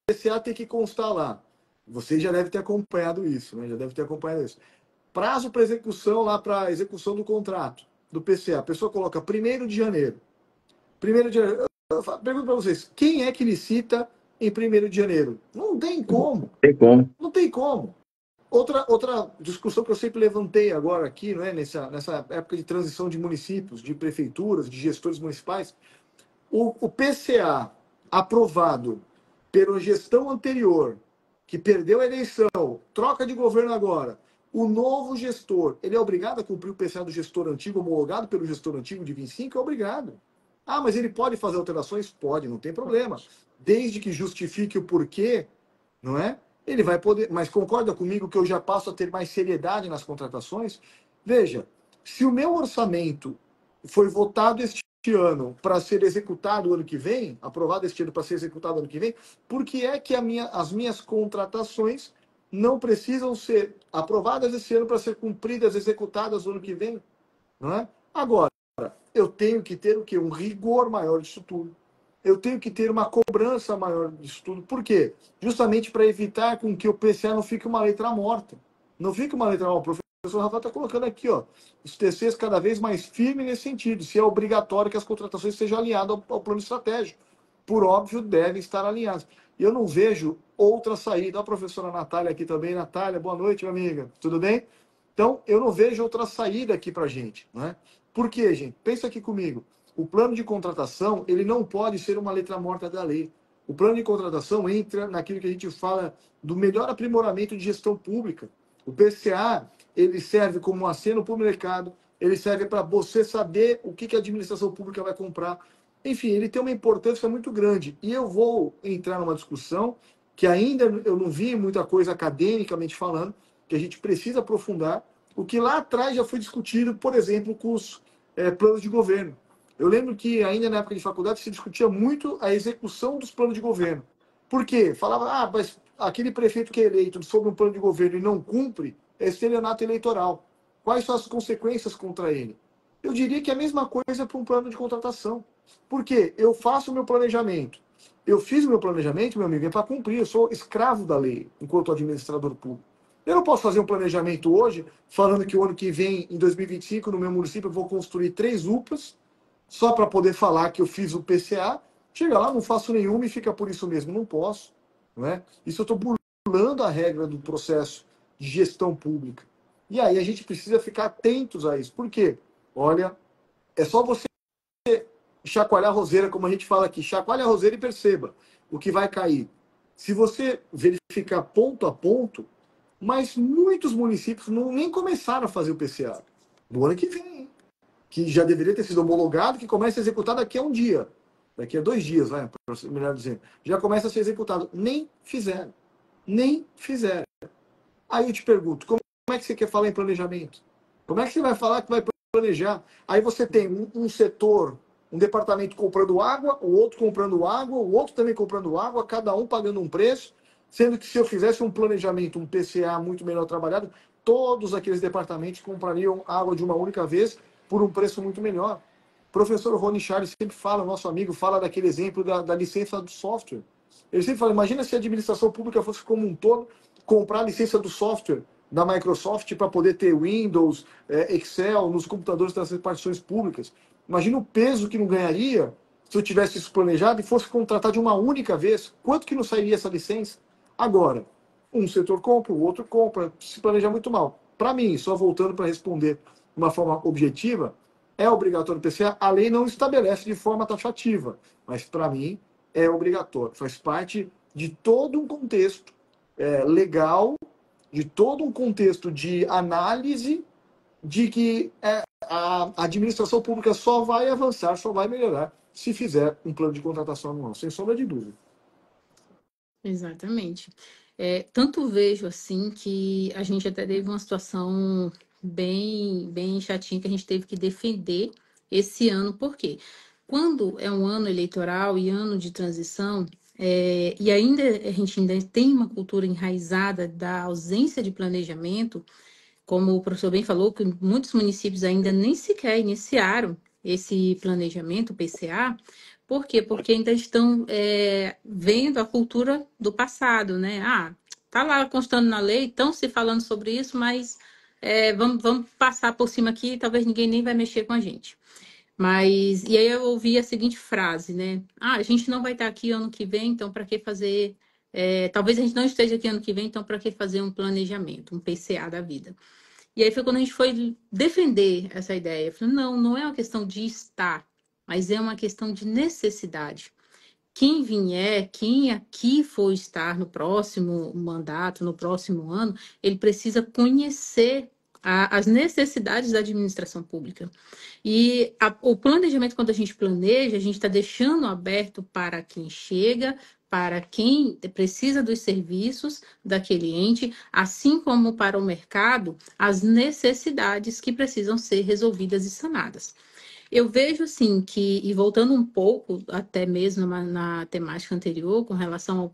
PCA tem que constar lá. Você já deve ter acompanhado isso, né? Já deve ter acompanhado isso. Prazo para execução lá, para execução do contrato do PCA. A pessoa coloca 1º de janeiro. 1º de janeiro. Eu pergunto para vocês, quem é que licita em 1º de janeiro? Não tem como. Tem como. Não tem como. Outra discussão que eu sempre levantei agora aqui, né, nessa época de transição de municípios, de prefeituras, de gestores municipais, o PCA aprovado pela gestão anterior, que perdeu a eleição, troca de governo agora, o novo gestor, ele é obrigado a cumprir o PCA do gestor antigo, homologado pelo gestor antigo de 25? É obrigado. Ah, mas ele pode fazer alterações? Pode, não tem problema. Desde que justifique o porquê, não é? Ele vai poder, mas concorda comigo que eu já passo a ter mais seriedade nas contratações? Veja, se o meu orçamento foi votado este ano para ser executado ano que vem, aprovado este ano para ser executado ano que vem, por que é que as minhas contratações não precisam ser aprovadas esse ano para ser cumpridas, executadas no ano que vem? Não é? Agora, eu tenho que ter o quê? Um rigor maior disso tudo. Eu tenho que ter uma cobrança maior disso tudo. Por quê? Justamente para evitar com que o PCA não fique uma letra morta. Não fique uma letra morta. O professor Rafael está colocando aqui, ó, os TCs cada vez mais firmes nesse sentido. Se é obrigatório que as contratações sejam alinhadas ao plano estratégico. Por óbvio, devem estar alinhadas. E eu não vejo outra saída. A professora Natália aqui também. Natália, boa noite, minha amiga. Tudo bem? Então, eu não vejo outra saída aqui para a gente. Né? Por quê, gente? Pensa aqui comigo. O plano de contratação, ele não pode ser uma letra morta da lei. O plano de contratação entra naquilo que a gente fala do melhor aprimoramento de gestão pública. O PCA, ele serve como um aceno para o mercado, ele serve para você saber o que a administração pública vai comprar. Enfim, ele tem uma importância muito grande. E eu vou entrar numa discussão que ainda eu não vi muita coisa academicamente falando, que a gente precisa aprofundar, o que lá atrás já foi discutido, por exemplo, com os planos de governo. Eu lembro que ainda na época de faculdade se discutia muito a execução dos planos de governo. Por quê? Falava, mas aquele prefeito que é eleito sob um plano de governo e não cumpre, é estelionato eleitoral. Quais são as consequências contra ele? Eu diria que é a mesma coisa para um plano de contratação. Por quê? Eu faço o meu planejamento. Eu fiz o meu planejamento, meu amigo, é para cumprir. Eu sou escravo da lei, enquanto administrador público. Eu não posso fazer um planejamento hoje, falando que o ano que vem, em 2025, no meu município, eu vou construir 3 UPAs, só para poder falar que eu fiz o PCA, chega lá, não faço nenhuma e fica por isso mesmo. Não posso. Não é? Isso eu estou burlando a regra do processo de gestão pública. E aí a gente precisa ficar atentos a isso. Por quê? Olha, é só você chacoalhar a roseira, como a gente fala aqui. Chacoalha a roseira e perceba o que vai cair. Se você verificar ponto a ponto, mas muitos municípios nem começaram a fazer o PCA do ano que vem, que já deveria ter sido homologado, que começa a executar daqui a um dia, daqui a 2 dias, né, melhor dizendo, já começa a ser executado. Nem fizeram. Nem fizeram. Aí eu te pergunto, como é que você quer falar em planejamento? Como é que você vai falar que vai planejar? Aí você tem um setor, um departamento comprando água, o outro comprando água, o outro também comprando água, cada um pagando um preço, sendo que se eu fizesse um planejamento, um PCA muito melhor trabalhado, todos aqueles departamentos comprariam água de uma única vez por um preço muito melhor. O professor Rony Charles sempre fala, nosso amigo, fala daquele exemplo da licença do software. Ele sempre fala, imagina se a administração pública fosse como um todo comprar a licença do software da Microsoft para poder ter Windows, Excel nos computadores das repartições públicas. Imagina o peso que não ganharia se eu tivesse isso planejado e fosse contratar de uma única vez. Quanto que não sairia essa licença? Agora, Um setor compra, o outro compra, se planeja muito mal. Para mim, só voltando para responder de uma forma objetiva, é obrigatório o PCA. A lei não estabelece de forma taxativa, mas para mim é obrigatório. Faz parte de todo um contexto legal, de todo um contexto de análise de que a administração pública só vai avançar, só vai melhorar se fizer um plano de contratação anual, sem sombra de dúvida. Exatamente. Tanto vejo assim que a gente até teve uma situação bem chatinha que a gente teve que defender esse ano. Por quê? Quando é um ano eleitoral e ano de transição, e ainda a gente ainda tem uma cultura enraizada da ausência de planejamento, como o professor bem falou, que muitos municípios ainda nem sequer iniciaram esse planejamento, o PCA. Por quê? Porque ainda estão vendo a cultura do passado, né? Tá lá constando na lei, estão se falando sobre isso, mas vamos passar por cima aqui, talvez ninguém nem vai mexer com a gente. E aí eu ouvi a seguinte frase, né? A gente não vai estar aqui ano que vem, então para que fazer... talvez a gente não esteja aqui ano que vem, então para que fazer um planejamento, um PCA da vida? E aí foi quando a gente foi defender essa ideia. Eu falei, não é uma questão de estar, mas é uma questão de necessidade. Quem vier, quem aqui for estar no próximo mandato, no próximo ano, ele precisa conhecer as necessidades da administração pública. E o planejamento, quando a gente planeja, a gente está deixando aberto para quem chega, para quem precisa dos serviços daquele ente, assim como para o mercado, as necessidades que precisam ser resolvidas e sanadas. Eu vejo assim que, e voltando um pouco até mesmo na temática anterior, com relação ao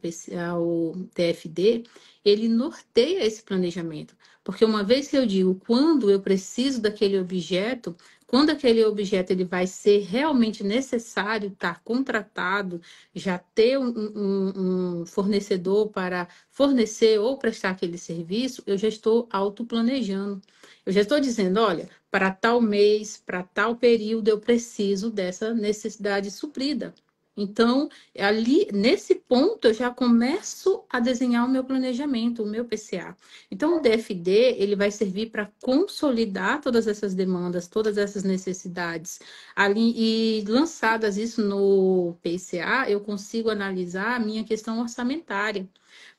TFD, ele norteia esse planejamento. Porque uma vez que eu digo quando eu preciso daquele objeto, quando aquele objeto ele vai ser realmente necessário estar contratado, já ter um fornecedor para fornecer ou prestar aquele serviço, eu já estou autoplanejando. Eu já estou dizendo, olha, para tal mês, para tal período, eu preciso dessa necessidade suprida. Então, ali, nesse ponto, eu já começo a desenhar o meu planejamento, o meu PCA. Então, o DFD, ele vai servir para consolidar todas essas demandas, todas essas necessidades. Ali, e lançadas isso no PCA, eu consigo analisar a minha questão orçamentária.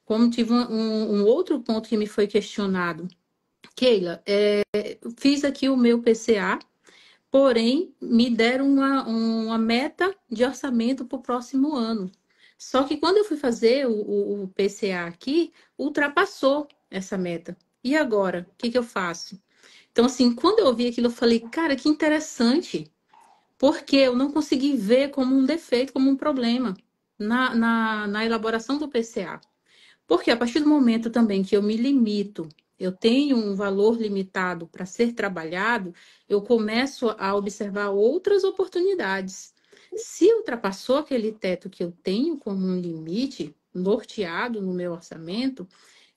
Como tive um outro ponto que me foi questionado. Keila, fiz aqui o meu PCA, porém me deram uma meta de orçamento para o próximo ano. Só que quando eu fui fazer o PCA aqui, ultrapassou essa meta. E agora? O que eu faço? Então, assim, quando eu vi aquilo, eu falei, cara, que interessante, porque eu não consegui ver como um defeito, como um problema na elaboração do PCA. Porque a partir do momento também que eu me limito, eu tenho um valor limitado para ser trabalhado, eu começo a observar outras oportunidades. Se ultrapassou aquele teto que eu tenho como um limite norteado no meu orçamento,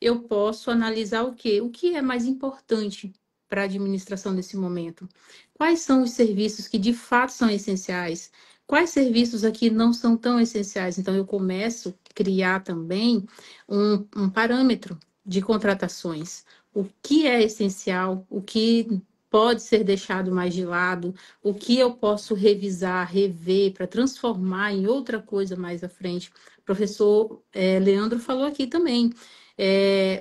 eu posso analisar o quê? O que é mais importante para a administração nesse momento? Quais são os serviços que de fato são essenciais? Quais serviços aqui não são tão essenciais? Então, eu começo a criar também um parâmetro de contratações. O que é essencial, o que pode ser deixado mais de lado, o que eu posso revisar, rever para transformar em outra coisa mais à frente. O professor Leandro falou aqui também.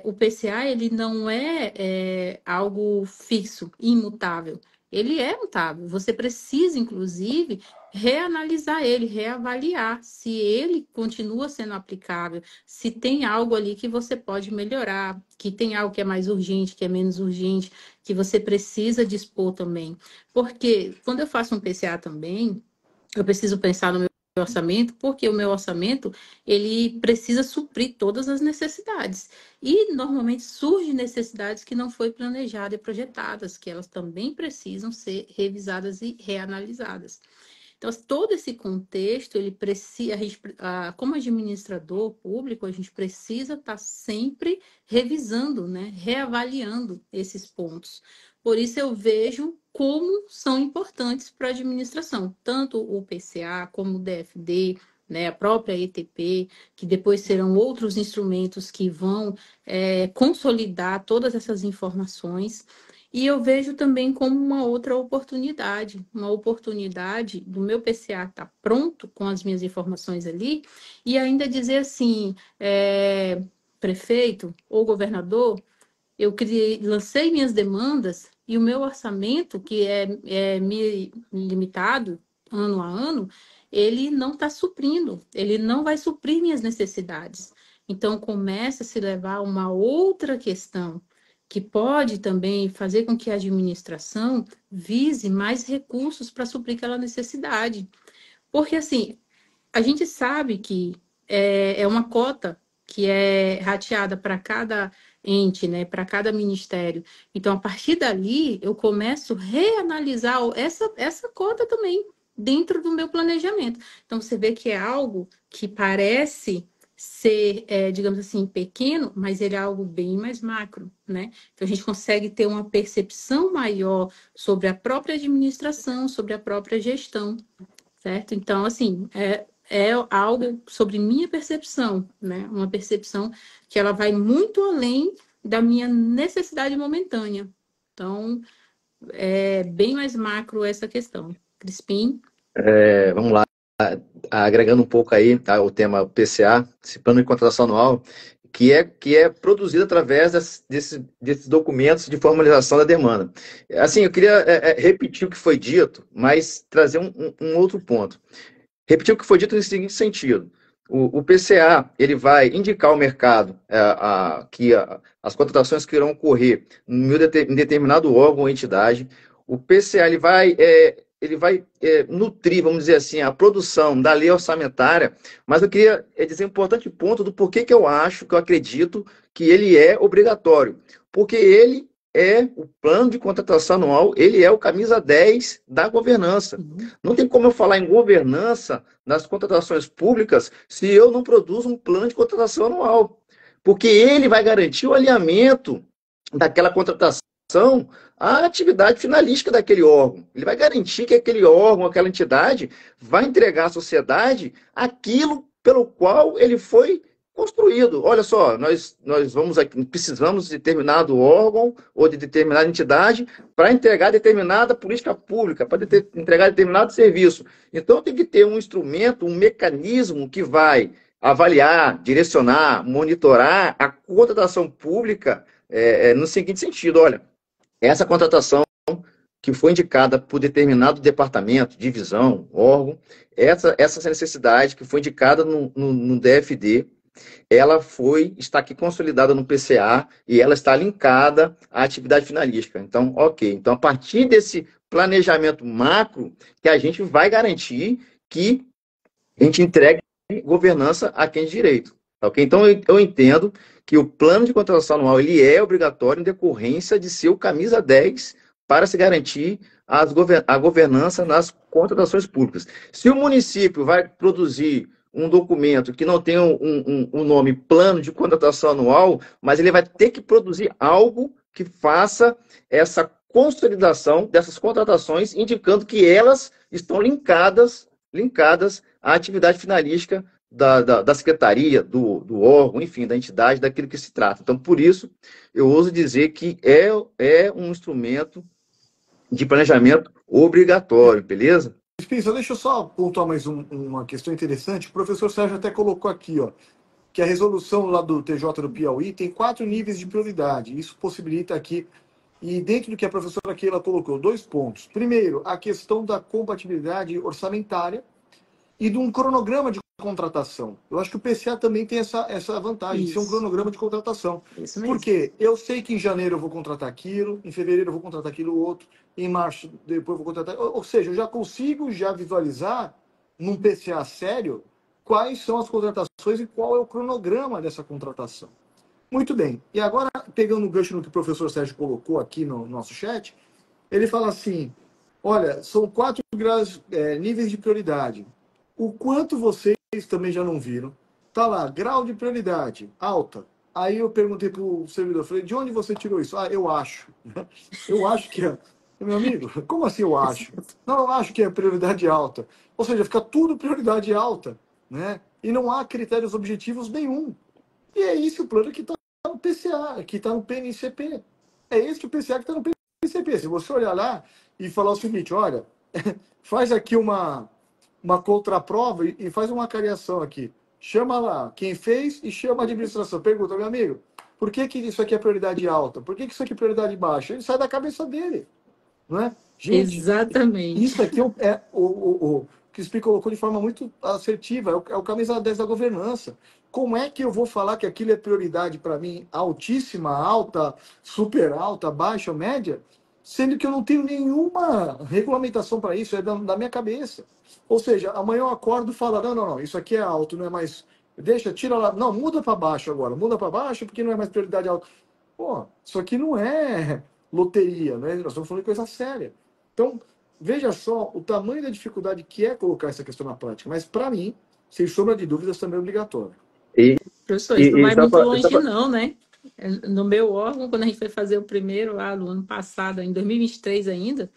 O PCA ele não é algo fixo, imutável. Ele é mutável. Você precisa, inclusive, reanalisar ele, reavaliar se ele continua sendo aplicável, se tem algo ali que você pode melhorar, que tem algo que é mais urgente, que é menos urgente, que você precisa dispor também. Porque quando eu faço um PCA também, eu preciso pensar no meu orçamento, porque o meu orçamento ele precisa suprir todas as necessidades. E normalmente surgem necessidades que não foi planejadas e projetadas, que elas também precisam ser revisadas e reanalisadas. Então, todo esse contexto, ele precisa, como administrador público, a gente precisa estar sempre revisando, né, reavaliando esses pontos. Por isso, eu vejo como são importantes para a administração, tanto o PCA, como o DFD, né, a própria ETP, que depois serão outros instrumentos que vão consolidar todas essas informações. E eu vejo também como uma oportunidade do meu PCA estar pronto com as minhas informações ali e ainda dizer assim, prefeito ou governador, eu lancei minhas demandas e o meu orçamento, que é limitado ano a ano, ele não está suprindo, ele não vai suprir minhas necessidades. Então, começa a se levar a uma outra questão, que pode também fazer com que a administração vise mais recursos para suprir aquela necessidade. Porque, assim, a gente sabe que é uma cota que é rateada para cada ente, né, para cada ministério. Então, a partir dali, eu começo a reanalisar essa cota também dentro do meu planejamento. Então, você vê que é algo que parece ser, digamos assim, pequeno, mas ele é algo bem mais macro, né? Então, a gente consegue ter uma percepção maior sobre a própria administração, sobre a própria gestão, certo? Então, assim, é algo sobre minha percepção, né? Uma percepção que ela vai muito além da minha necessidade momentânea. Então, é bem mais macro essa questão. Crispim? Vamos lá, agregando um pouco aí o tema PCA, esse plano de contratação anual, que é produzido através desses documentos de formalização da demanda. Assim, eu queria repetir o que foi dito, mas trazer um outro ponto. Repetir o que foi dito no seguinte sentido. O PCA ele vai indicar ao mercado que as contratações que irão ocorrer em determinado órgão ou entidade. O PCA ele vai nutrir, vamos dizer assim, a produção da lei orçamentária, mas eu queria dizer um importante ponto do porquê que eu acredito que ele é obrigatório. Porque ele o plano de contratação anual, ele é o camisa 10 da governança. Não tem como eu falar em governança nas contratações públicas se eu não produzo um plano de contratação anual. Porque ele vai garantir o alinhamento daquela contratação à atividade finalística daquele órgão. Ele vai garantir que aquele órgão, aquela entidade, vai entregar à sociedade aquilo pelo qual ele foi construído. Olha só, nós precisamos de determinado órgão ou de determinada entidade para entregar determinada política pública, para entregar determinado serviço. Então, tem que ter um instrumento, um mecanismo que vai avaliar, direcionar, monitorar a contratação pública no seguinte sentido: olha, essa contratação que foi indicada por determinado departamento, divisão, órgão, essa necessidade que foi indicada no DFD, ela está aqui consolidada no PCA e ela está linkada à atividade finalística. Então, ok. Então, a partir desse planejamento macro, que a gente vai garantir que a gente entregue governança a quem de direito. Ok? Então, eu entendo que o plano de contratação anual ele é obrigatório em decorrência de ser o camisa 10 para se garantir a governança nas contratações públicas. Se o município vai produzir um documento que não tem um nome plano de contratação anual, mas ele vai ter que produzir algo que faça essa consolidação dessas contratações, indicando que elas estão linkadas à atividade finalística da secretaria, do órgão, enfim, da entidade, daquilo que se trata. Então, por isso, eu ouso dizer que é um instrumento de planejamento obrigatório, beleza? Spencer, deixa eu só pontuar mais uma questão interessante. O professor Sérgio até colocou aqui, ó, que a resolução lá do TJ do Piauí tem 4 níveis de prioridade. Isso possibilita aqui, e dentro do que a professora Keila colocou, 2 pontos. Primeiro, a questão da compatibilidade orçamentária e de um cronograma de contratação. Eu acho que o PCA também tem essa vantagem, de ser um cronograma de contratação. Isso mesmo. Porque eu sei que em janeiro eu vou contratar aquilo, em fevereiro eu vou contratar aquilo outro, em março depois eu vou contratar... Ou seja, eu já consigo visualizar num PCA sério quais são as contratações e qual é o cronograma dessa contratação. Muito bem. E agora, pegando o gancho no que o professor Sérgio colocou aqui no nosso chat, ele fala assim, olha, são 4 níveis de prioridade. O quanto vocês também já não viram. Tá lá, grau de prioridade, alta. Aí eu perguntei pro servidor, falei, de onde você tirou isso? Ah, eu acho. Eu acho que é. Meu amigo, como assim eu acho? Não, eu acho que é prioridade alta. Ou seja, fica tudo prioridade alta. né? E não há critérios objetivos nenhum. E é esse o plano que está no PCA, que está no PNCP. É esse o PCA que está no PNCP. Se você olhar lá e falar o seguinte, olha, faz aqui uma contraprova e faz uma cariação aqui. Chama lá quem fez e chama a administração. Pergunta, meu amigo, por que, que isso aqui é prioridade alta? Por que, que isso aqui é prioridade baixa? Ele sai da cabeça dele. Não é? Gente, Exatamente. isso aqui é o que o Spi colocou de forma muito assertiva, é o camisa 10 da governança. Como é que eu vou falar que aquilo é prioridade para mim, altíssima, alta, super alta, baixa, média, sendo que eu não tenho nenhuma regulamentação para isso, é da minha cabeça. Ou seja, amanhã eu acordo e falo, não, isso aqui é alto, não é mais... Deixa, tira lá, não, muda para baixo agora, muda para baixo porque não é mais prioridade alta. Pô, isso aqui não é loteria, né? Nós estamos falando de coisa séria. Então, veja só o tamanho da dificuldade que é colocar essa questão na prática. Mas, para mim, sem sombra de dúvidas, também é obrigatório. E, Professor, isso não e vai muito só longe, pra- não, né? No meu órgão, quando a gente foi fazer o primeiro lá no ano passado, em 2023 ainda,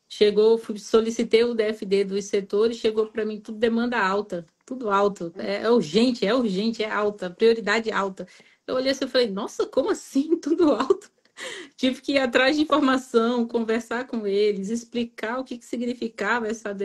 chegou, solicitei o DFD dos setores, chegou para mim tudo demanda alta, tudo alto. É urgente, é alta, prioridade alta. Eu olhei assim e falei, nossa, como assim? Tudo alto? Tive que ir atrás de informação, conversar com eles, explicar o que significava essa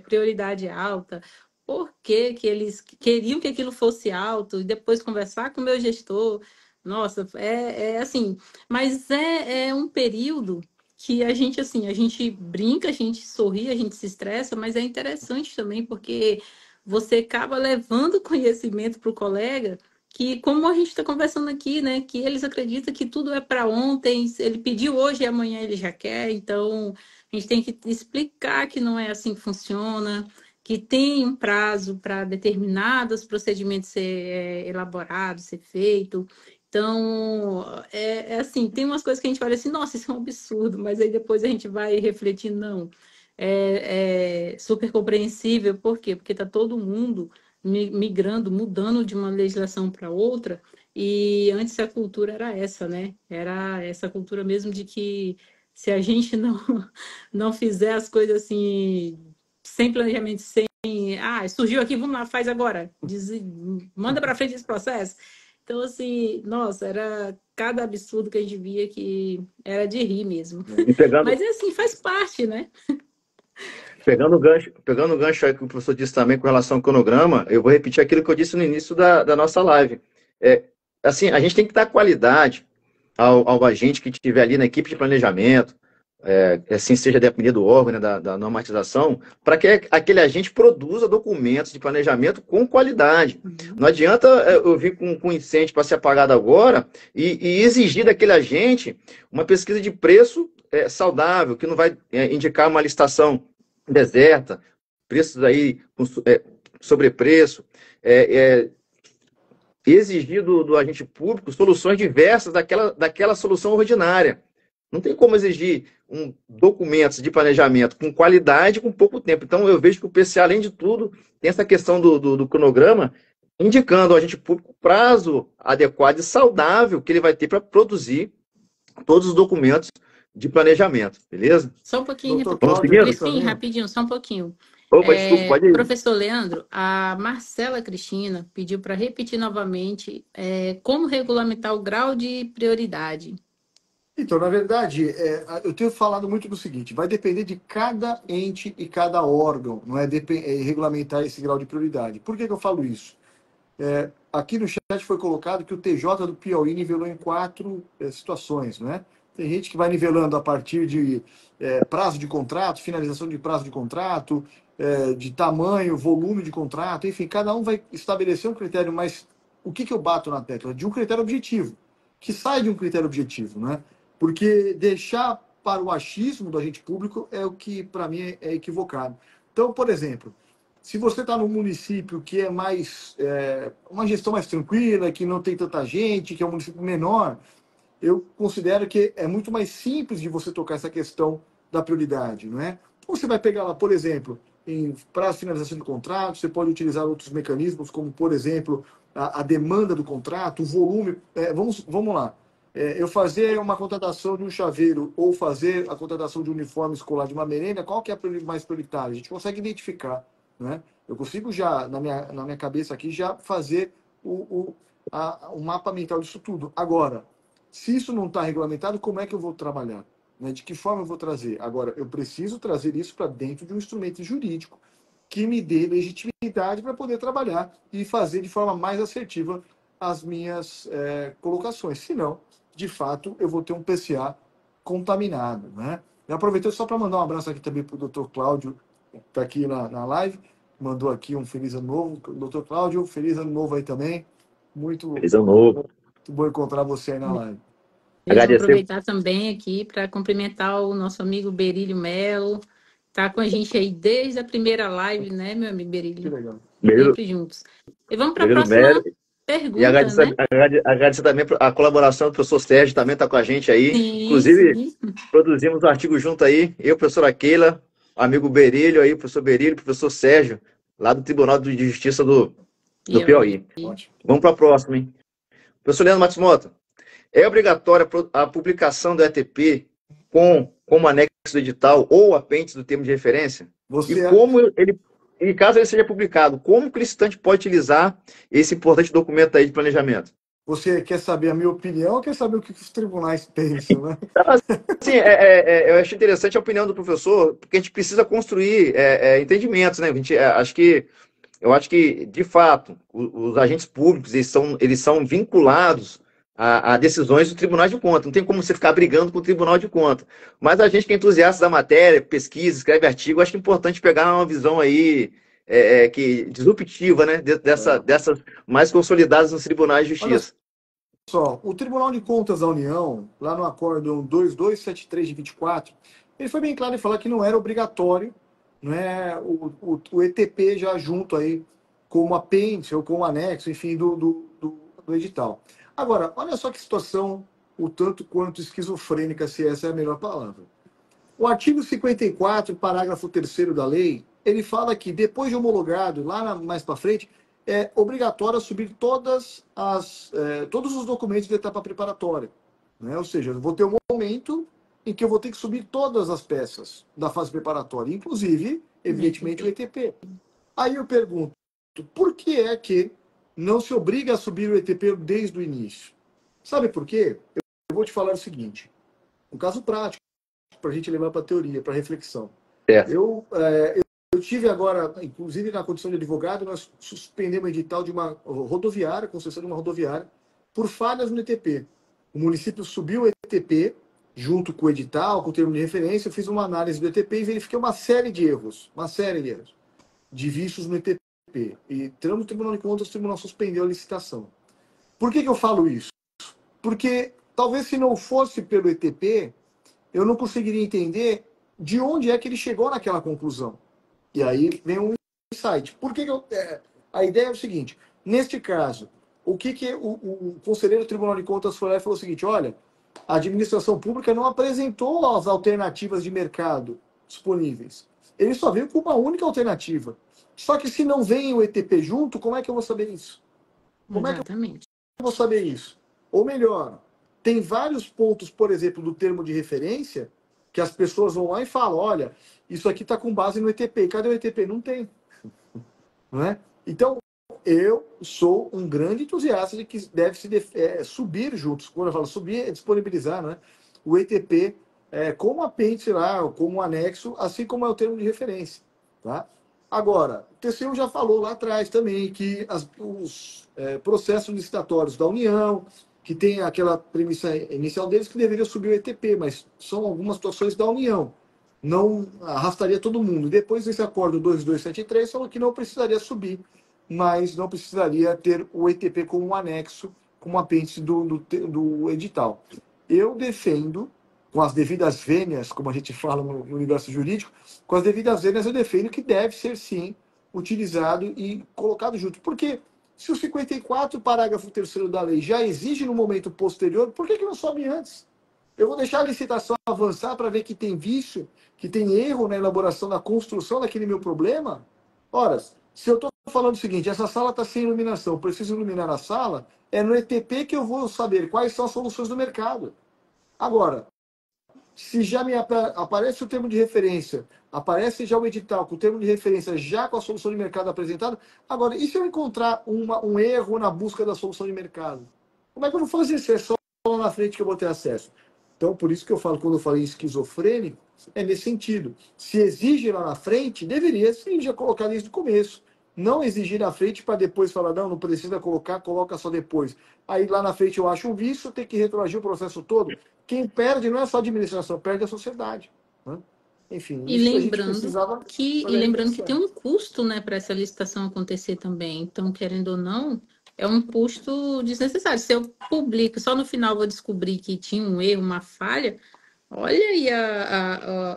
prioridade alta, por que que eles queriam que aquilo fosse alto, e depois conversar com o meu gestor. Nossa, é assim, mas é um período que a gente, assim, a gente brinca, a gente sorri, a gente se estressa, mas é interessante também, porque você acaba levando conhecimento para o colega que, como a gente está conversando aqui, né, que eles acreditam que tudo é para ontem, ele pediu hoje e amanhã ele já quer, então a gente tem que explicar que não é assim que funciona, que tem um prazo para determinados procedimentos ser elaborado, ser feito. Então, é assim, tem umas coisas que a gente fala assim, nossa, isso é um absurdo, mas aí depois a gente vai refletir, não. É super compreensível, por quê? Porque está todo mundo migrando, mudando de uma legislação para outra, e antes a cultura era essa, né? Era essa cultura mesmo de que se a gente não fizer as coisas assim, sem planejamento, sem. Ah, surgiu aqui, vamos lá, faz agora. Manda para frente esse processo. Então, assim, nossa, era cada absurdo que a gente via que era de rir mesmo. e pegando, Mas, é assim, faz parte, né? pegando o gancho aí que o professor disse também com relação ao cronograma, eu vou repetir aquilo que eu disse no início da nossa live. É, assim, a gente tem que dar qualidade ao agente que estiver ali na equipe de planejamento, assim seja dependendo do órgão, né, da normatização, para que aquele agente produza documentos de planejamento com qualidade. Não adianta eu vir com incêndio para ser apagado agora e exigir daquele agente uma pesquisa de preço saudável, que não vai indicar uma licitação deserta, preços aí com sobrepreço, é, exigir do agente público soluções diversas daquela solução ordinária. Não tem como exigir documentos de planejamento com qualidade com pouco tempo. Então, eu vejo que o PCA, além de tudo, tem essa questão do cronograma, indicando ao agente público o prazo adequado e saudável que ele vai ter para produzir todos os documentos de planejamento, beleza? Só um pouquinho, Doutor Vamos Cláudio aqui seguindo? Sim, também. rapidinho, só um pouquinho. Opa, desculpa, pode ir. Professor Leandro, a Marcela Cristina pediu para repetir novamente como regulamentar o grau de prioridade. Então, na verdade, eu tenho falado muito do seguinte: vai depender de cada ente e cada órgão, não é, regulamentar esse grau de prioridade. Por que que eu falo isso? Aqui no chat foi colocado que o TJ do Piauí nivelou em 4 situações, né? Tem gente que vai nivelando a partir de prazo de contrato, finalização de prazo de contrato, de tamanho, volume de contrato, enfim, cada um vai estabelecer um critério, mas o que eu bato na tecla? De um critério objetivo, que sai de um critério objetivo, né? Porque deixar para o achismo do agente público é o que, para mim, é equivocado. Então, por exemplo, se você está num município que é mais uma gestão mais tranquila, que não tem tanta gente, que é um município menor, eu considero que é muito mais simples de você tocar essa questão da prioridade, não é? Você vai pegar lá, por exemplo, em prazo de finalização do contrato, você pode utilizar outros mecanismos, como, por exemplo, a demanda do contrato, o volume. Vamos lá. Eu fazer uma contratação de um chaveiro ou fazer a contratação de um uniforme escolar de uma merenda, qual que é a mais prioritária? A gente consegue identificar, né? Eu consigo já, na minha cabeça aqui, já fazer o mapa mental disso tudo. Agora, se isso não está regulamentado, como é que eu vou trabalhar? Né? De que forma eu vou trazer? Agora, eu preciso trazer isso para dentro de um instrumento jurídico que me dê legitimidade para poder trabalhar e fazer de forma mais assertiva as minhas colocações. Senão, de fato, eu vou ter um PCA contaminado. Né? Eu aproveitei só para mandar um abraço aqui também para o Dr. Cláudio, que está aqui na live, mandou aqui um feliz ano novo. Dr. Cláudio, feliz ano novo aí também. Muito, Feliz ano novo. muito bom encontrar você aí na live. Vamos Agradecer. aproveitar também aqui para cumprimentar o nosso amigo Berílio Melo. Tá com a gente aí desde a primeira live, né, meu amigo Que Berílio? legal. Sempre juntos. E vamos para a Berílio próxima Melo. E pergunta, né? agradecer também a colaboração do professor Sérgio, também está com a gente aí. Sim, Inclusive, sim. produzimos um artigo junto aí, eu, professora Keila, amigo Berílio aí, professor Berílio, professor Sérgio, lá do Tribunal de Justiça do E Piauí. Ótimo. Vamos para a próxima, hein? Professor Leandro Matsumoto, é obrigatória a publicação do ETP como anexo do edital ou apêndice do termo de referência? Você E como ele, e caso ele seja publicado, como que o licitante pode utilizar esse importante documento aí de planejamento? Você quer saber a minha opinião ou quer saber o que os tribunais pensam, né? Assim, eu acho interessante a opinião do professor, porque a gente precisa construir entendimentos, né? Eu acho que, de fato, os agentes públicos eles são vinculados a decisões do Tribunal de Contas. Não tem como você ficar brigando com o Tribunal de Contas. Mas a gente que é entusiasta da matéria, pesquisa, escreve artigo, acho que é importante pegar uma visão aí disruptiva, né? Dessas mais consolidadas nos tribunais de Olha justiça. só, o Tribunal de Contas da União, lá no acórdão 2273 de 24, ele foi bem claro em falar que não era obrigatório, né, o ETP já junto aí como apêndice ou como anexo, enfim, do edital. Agora, olha só que situação o tanto quanto esquizofrênica, se essa é a melhor palavra. O artigo 54, parágrafo 3º da lei, ele fala que depois de homologado, mais para frente, é obrigatório subir todos os documentos da etapa preparatória. Né? Ou seja, eu vou ter um momento em que eu vou ter que subir todas as peças da fase preparatória, inclusive, evidentemente, o ETP. Aí eu pergunto, por que é que não se obriga a subir o ETP desde o início? Sabe por quê? Eu vou te falar o seguinte, um caso prático, para a gente levar para a teoria, para a reflexão. Certo. Eu tive agora, inclusive na condição de advogado, nós suspendemos o edital de uma rodoviária, concessão de uma rodoviária, por falhas no ETP. O município subiu o ETP, junto com o edital, com o termo de referência, eu fiz uma análise do ETP e verifiquei uma série de erros, de vícios no ETP. E entramos no Tribunal de Contas, o tribunal suspendeu a licitação. Por que eu falo isso? Porque talvez se não fosse pelo ETP, eu não conseguiria entender de onde é que ele chegou naquela conclusão. E aí vem um insight. A ideia é o seguinte, neste caso, o conselheiro do Tribunal de Contas foi lá e falou o seguinte, olha, a administração pública não apresentou as alternativas de mercado disponíveis. Ele só veio com uma única alternativa. Só que se não vem o ETP junto, como é que eu vou saber isso? Exatamente. Eu vou saber isso? Ou melhor, tem vários pontos, por exemplo, do termo de referência, que as pessoas vão lá e falam, olha, isso aqui está com base no ETP. Cadê o ETP? Não tem. Não é? Então, eu sou um grande entusiasta de que deve se subir juntos. Quando eu falo subir, é disponibilizar, né? O ETP como apêndice lá, como anexo, assim como é o termo de referência. Tá? Agora, o TCU já falou lá atrás também que os processos licitatórios da União, que tem aquela premissa inicial deles que deveria subir o ETP, mas são algumas situações da União. Não arrastaria todo mundo. Depois desse acordo 2273 falou que não precisaria subir, mas não precisaria ter o ETP como um anexo, como apêndice do edital. Eu defendo, com as devidas vênias, como a gente fala no universo jurídico, com as devidas vênias eu defendo que deve ser, sim, utilizado e colocado junto. Porque se o 54, parágrafo 3º da lei, já exige no momento posterior, por que não sobe antes? Eu vou deixar a licitação avançar para ver que tem vício, que tem erro na elaboração da construção daquele meu problema? Ora, se eu estou falando o seguinte, essa sala está sem iluminação, preciso iluminar a sala, é no ETP que eu vou saber quais são as soluções do mercado. Agora, Se já aparece o termo de referência, aparece já o edital com o termo de referência, já com a solução de mercado apresentada, agora, e se eu encontrar um erro na busca da solução de mercado? Como é que eu vou fazer isso? É só lá na frente que eu vou ter acesso. Então, por isso que eu falo, quando eu falei esquizofrênico, é nesse sentido. Se exige lá na frente, deveria sim já colocar desde o começo. Não exigir na frente para depois falar, não precisa colocar, coloca só depois. Aí lá na frente eu acho um vício, tem que retroagir o processo todo. Quem perde não é só a administração, perde a sociedade. Né? Enfim, E isso que a gente lembrando precisava. que tem um custo, né, para essa licitação acontecer também. Então, querendo ou não, é um custo desnecessário. Se eu publico, só no final vou descobrir que tinha um erro, uma falha, olha aí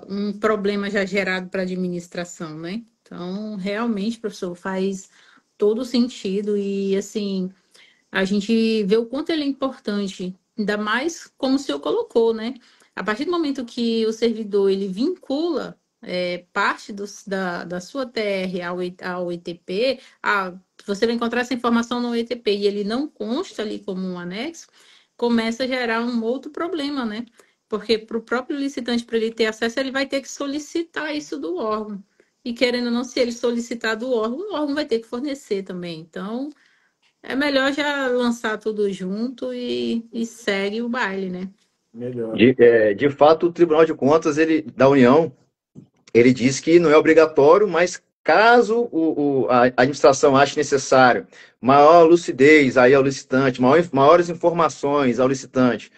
um problema já gerado para a administração, né? Então, realmente, professor, faz todo sentido e, assim, a gente vê o quanto ele é importante, ainda mais como o senhor colocou, né? A partir do momento que o servidor ele vincula parte da sua TR ao ETP, você vai encontrar essa informação no ETP e ele não consta ali como um anexo, começa a gerar um outro problema, né? Porque para o próprio licitante, para ele ter acesso, ele vai ter que solicitar isso do órgão. E querendo ou não, se ele solicitar do órgão, o órgão vai ter que fornecer também. Então, é melhor já lançar tudo junto e segue o baile, né? Melhor. De fato, o Tribunal de Contas da União, ele diz que não é obrigatório, mas caso a administração ache necessário maior lucidez aí ao licitante, maiores informações ao licitante,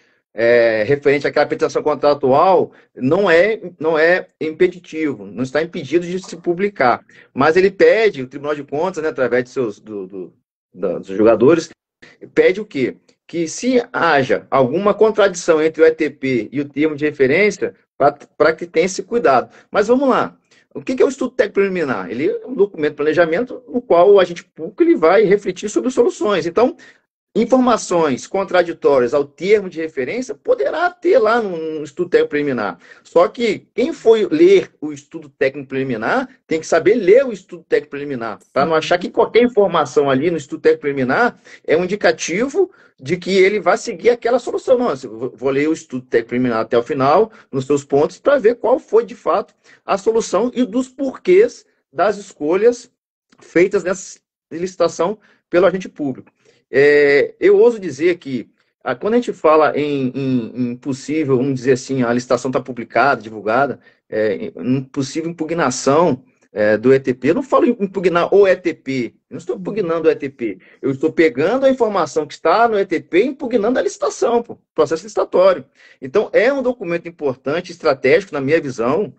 referente àquela petição contratual, não é impeditivo, não está impedido de se publicar. Mas ele pede, o Tribunal de Contas, né, através dos jogadores, pede o quê? Que se haja alguma contradição entre o ETP e o termo de referência, para que tenha esse cuidado. Mas vamos lá. O que é o estudo técnico preliminar? Ele é um documento de planejamento no qual o agente público ele vai refletir sobre soluções. Então, informações contraditórias ao termo de referência poderá ter lá no estudo técnico preliminar. Só que quem for ler o estudo técnico preliminar tem que saber ler o estudo técnico preliminar, para não achar que qualquer informação ali no estudo técnico preliminar é um indicativo de que ele vai seguir aquela solução. Não, eu vou ler o estudo técnico preliminar até o final, nos seus pontos, para ver qual foi de fato a solução e dos porquês das escolhas feitas nessa licitação pelo agente público. Eu ouso dizer que quando a gente fala em possível, vamos dizer assim, a licitação está publicada, divulgada, em possível impugnação do ETP, eu não falo em impugnar o ETP, eu não estou impugnando o ETP, eu estou pegando a informação que está no ETP e impugnando a licitação, processo licitatório. Então, é um documento importante, estratégico, na minha visão,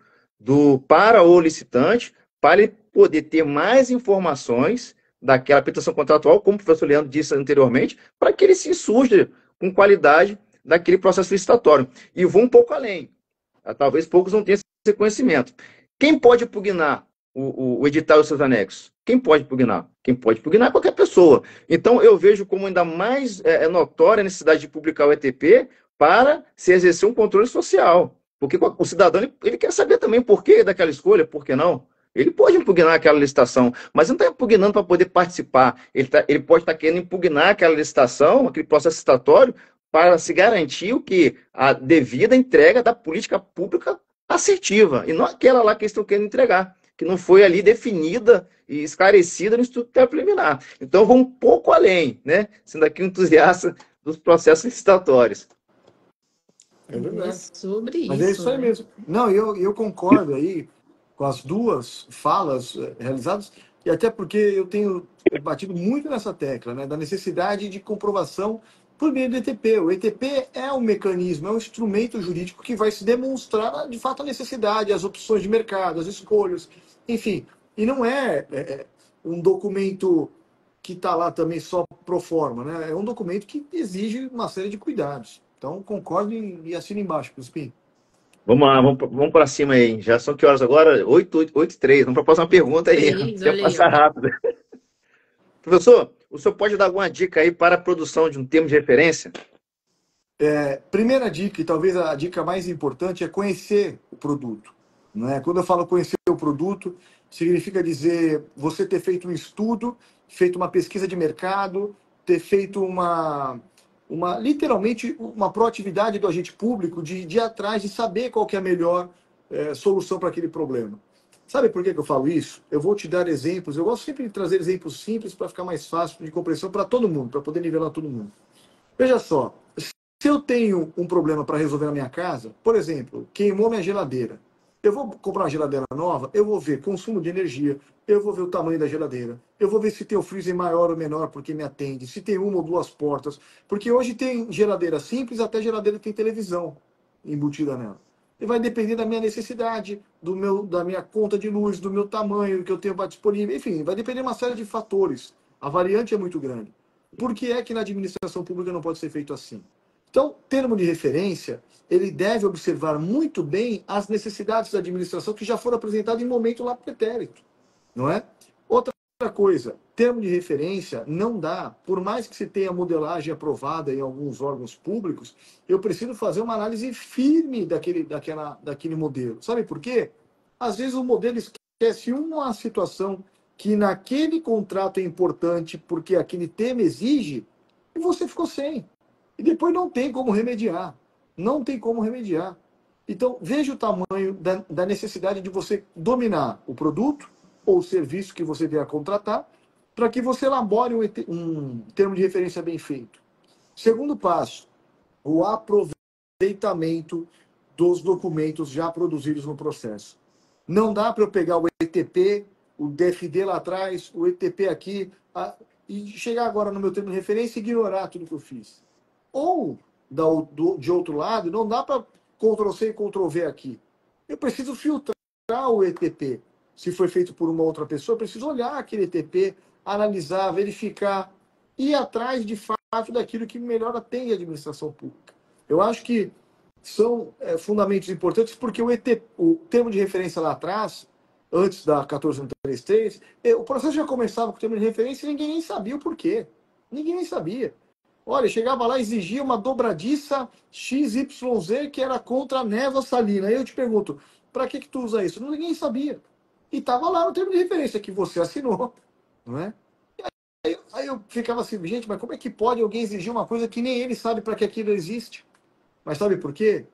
para o licitante, para ele poder ter mais informações daquela petição contratual, como o professor Leandro disse anteriormente, para que ele se insurja com qualidade daquele processo licitatório. E vou um pouco além. Talvez poucos não tenham esse conhecimento. Quem pode impugnar o edital e os seus anexos? Quem pode impugnar? Quem pode impugnar é qualquer pessoa. Então, eu vejo como ainda mais notória a necessidade de publicar o ETP para se exercer um controle social. Porque o cidadão ele quer saber também o porquê daquela escolha, por que não? Ele pode impugnar aquela licitação, mas não está impugnando para poder participar. Ele pode estar querendo impugnar aquela licitação, aquele processo licitatório, para se garantir o que? A devida entrega da política pública assertiva, e não aquela lá que eles estão querendo entregar, que não foi ali definida e esclarecida no Instituto Preliminar. Então, eu vou um pouco além, né? Sendo aqui um entusiasta dos processos licitatórios. É verdade. Sobre isso. Mas é isso aí mesmo. Não, eu concordo aí com as duas falas realizadas, e até porque eu tenho batido muito nessa tecla, né, da necessidade de comprovação por meio do ETP. O ETP é um mecanismo, é um instrumento jurídico que vai se demonstrar, de fato, a necessidade, as opções de mercado, as escolhas, enfim. E não é um documento que está lá também só pro forma, né? É um documento que exige uma série de cuidados. Então, concordo e assino embaixo, Crispim. Vamos lá, vamos para cima aí. Já são que horas agora? 8h03. Vamos propor uma pergunta aí. Quer passar rápido. Professor, o senhor pode dar alguma dica aí para a produção de um termo de referência? Primeira dica, e talvez a dica mais importante, é conhecer o produto. Não é? Quando eu falo conhecer o produto, significa dizer você ter feito um estudo, feito uma pesquisa de mercado, ter feito uma literalmente uma proatividade do agente público de ir atrás, de saber qual que é a melhor solução para aquele problema. Sabe por que eu falo isso? Eu vou te dar exemplos. Eu gosto sempre de trazer exemplos simples para ficar mais fácil de compreensão para todo mundo, para poder nivelar todo mundo. Veja só, se eu tenho um problema para resolver na minha casa, por exemplo, queimou minha geladeira. Eu vou comprar uma geladeira nova, eu vou ver consumo de energia, eu vou ver o tamanho da geladeira, eu vou ver se tem o freezer maior ou menor porque me atende, se tem uma ou duas portas, porque hoje tem geladeira simples, até geladeira que tem televisão embutida nela. E vai depender da minha necessidade, da minha conta de luz, do meu tamanho, que eu tenho disponível, enfim, vai depender de uma série de fatores. A variante é muito grande. Por que é que na administração pública não pode ser feito assim? Então, termo de referência, ele deve observar muito bem as necessidades da administração que já foram apresentadas em momento lá pretérito, não é? Outra coisa, termo de referência não dá, por mais que se tenha modelagem aprovada em alguns órgãos públicos, eu preciso fazer uma análise firme daquele modelo. Sabe por quê? Às vezes o modelo esquece uma situação que naquele contrato é importante porque aquele tema exige e você ficou sem. E depois não tem como remediar. Não tem como remediar. Então, veja o tamanho da necessidade de você dominar o produto ou o serviço que você vier a contratar para que você elabore um termo de referência bem feito. Segundo passo, o aproveitamento dos documentos já produzidos no processo. Não dá para eu pegar o ETP, o DFD lá atrás, o ETP aqui, e chegar agora no meu termo de referência e ignorar tudo que eu fiz. Ou, de outro lado, não dá para Ctrl+C e Ctrl+V aqui. Eu preciso filtrar o ETP. Se foi feito por uma outra pessoa, eu preciso olhar aquele ETP, analisar, verificar, ir atrás, de fato, daquilo que melhor atende a administração pública. Eu acho que são fundamentos importantes, porque o termo de referência lá atrás, antes da 14133, o processo já começava com o termo de referência e ninguém nem sabia o porquê. Ninguém nem sabia. Olha, chegava lá e exigia uma dobradiça XYZ que era contra a névoa salina. Aí eu te pergunto, para que tu usa isso? Ninguém sabia. E estava lá no termo de referência que você assinou, não é? Aí eu ficava assim, gente, mas como é que pode alguém exigir uma coisa que nem ele sabe para que aquilo existe? Mas sabe por quê?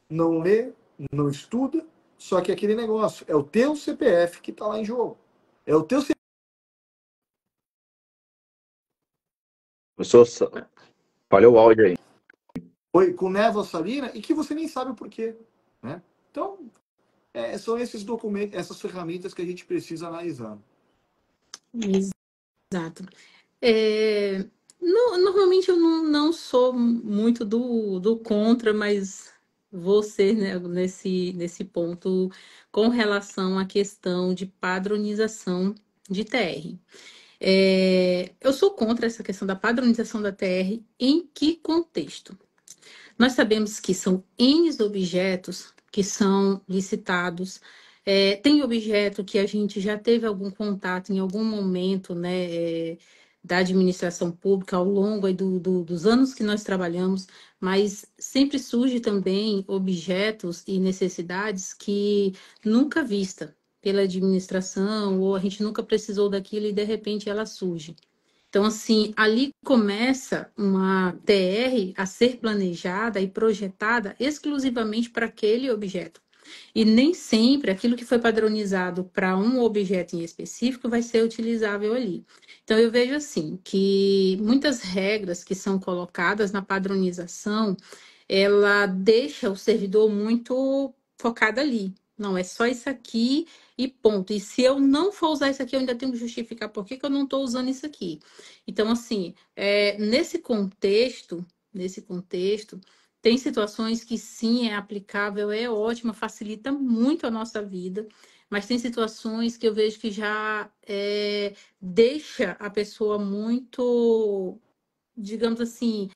Não lê, não estuda, só que aquele negócio é o teu CPF que está lá em jogo. É o teu CPF. Professor, falhou o áudio aí. Foi com névoa salina e que você nem sabe o porquê, né? Então, são esses documentos, essas ferramentas que a gente precisa analisar. Exato. Normalmente eu não sou muito do contra, mas vou ser, né, nesse ponto com relação à questão de padronização de TR. Eu sou contra essa questão da padronização da TR. Em que contexto? Nós sabemos que são N objetos que são licitados. Tem objeto que a gente já teve algum contato em algum momento, né, da administração pública ao longo aí dos anos que nós trabalhamos, mas sempre surge também objetos e necessidades que nunca vista pela administração, ou a gente nunca precisou daquilo e de repente ela surge. Então, assim, ali começa uma TR a ser planejada e projetada exclusivamente para aquele objeto. E nem sempre aquilo que foi padronizado para um objeto em específico vai ser utilizável ali. Então, eu vejo assim, que muitas regras que são colocadas na padronização, ela deixa o servidor muito focado ali. Não, é só isso aqui e ponto. E se eu não for usar isso aqui, eu ainda tenho que justificar por que eu não estou usando isso aqui. Então, assim, nesse contexto, tem situações que sim, é aplicável, é ótima, facilita muito a nossa vida, mas tem situações que eu vejo que já deixa a pessoa muito, digamos assim,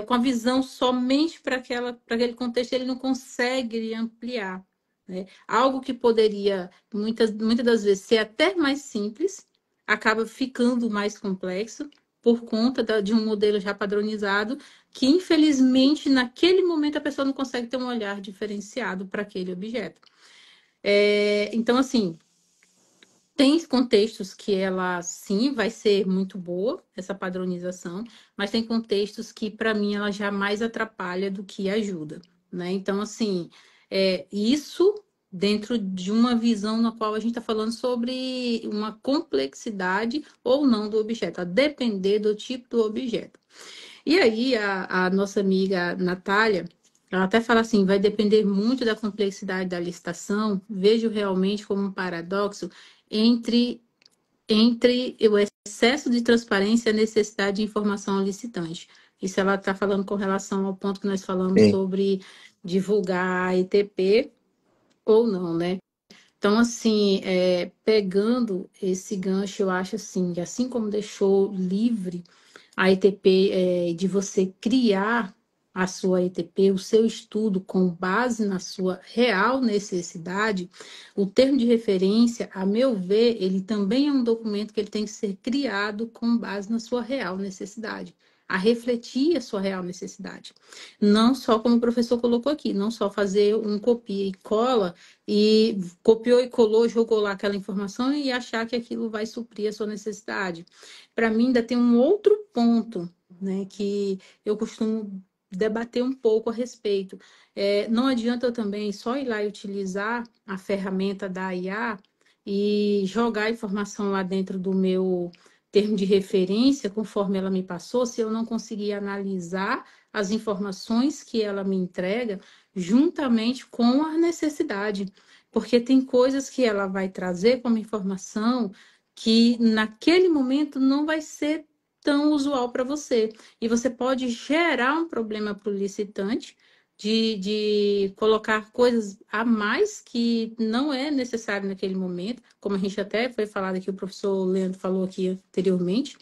com a visão somente para aquele contexto, ele não consegue ampliar. Né? Algo que poderia, muitas das vezes, ser até mais simples, acaba ficando mais complexo por conta de um modelo já padronizado, que infelizmente, naquele momento, a pessoa não consegue ter um olhar diferenciado para aquele objeto. Então, assim, Tem contextos que ela, sim, vai ser muito boa, essa padronização, mas tem contextos que, para mim, ela já mais atrapalha do que ajuda, né? Então, assim, isso dentro de uma visão na qual a gente está falando sobre uma complexidade ou não do objeto, a depender do tipo do objeto. E aí, a nossa amiga Natália, ela até fala assim, vai depender muito da complexidade da licitação, vejo realmente como um paradoxo entre o excesso de transparência e a necessidade de informação ao licitante. Isso ela está falando com relação ao ponto que nós falamos Sim. sobre divulgar a ETP ou não, né? Então, assim, pegando esse gancho, eu acho assim, que assim como deixou livre a ETP, de você criar a sua ETP, o seu estudo com base na sua real necessidade, o termo de referência, a meu ver, ele também é um documento que ele tem que ser criado com base na sua real necessidade, a refletir a sua real necessidade. Não só como o professor colocou aqui, não só fazer um copia e cola e copiou e colou, jogou lá aquela informação e achar que aquilo vai suprir a sua necessidade. Para mim, ainda tem um outro ponto, né, que eu costumo debater um pouco a respeito. Não adianta eu também só ir lá e utilizar a ferramenta da IA e jogar a informação lá dentro do meu termo de referência, conforme ela me passou, se eu não conseguir analisar as informações que ela me entrega juntamente com a necessidade. Porque tem coisas que ela vai trazer como informação que naquele momento não vai ser tão usual para você. E você pode gerar um problema para o licitante de colocar coisas a mais que não é necessário naquele momento, como a gente até foi falado aqui, o professor Leandro falou aqui anteriormente,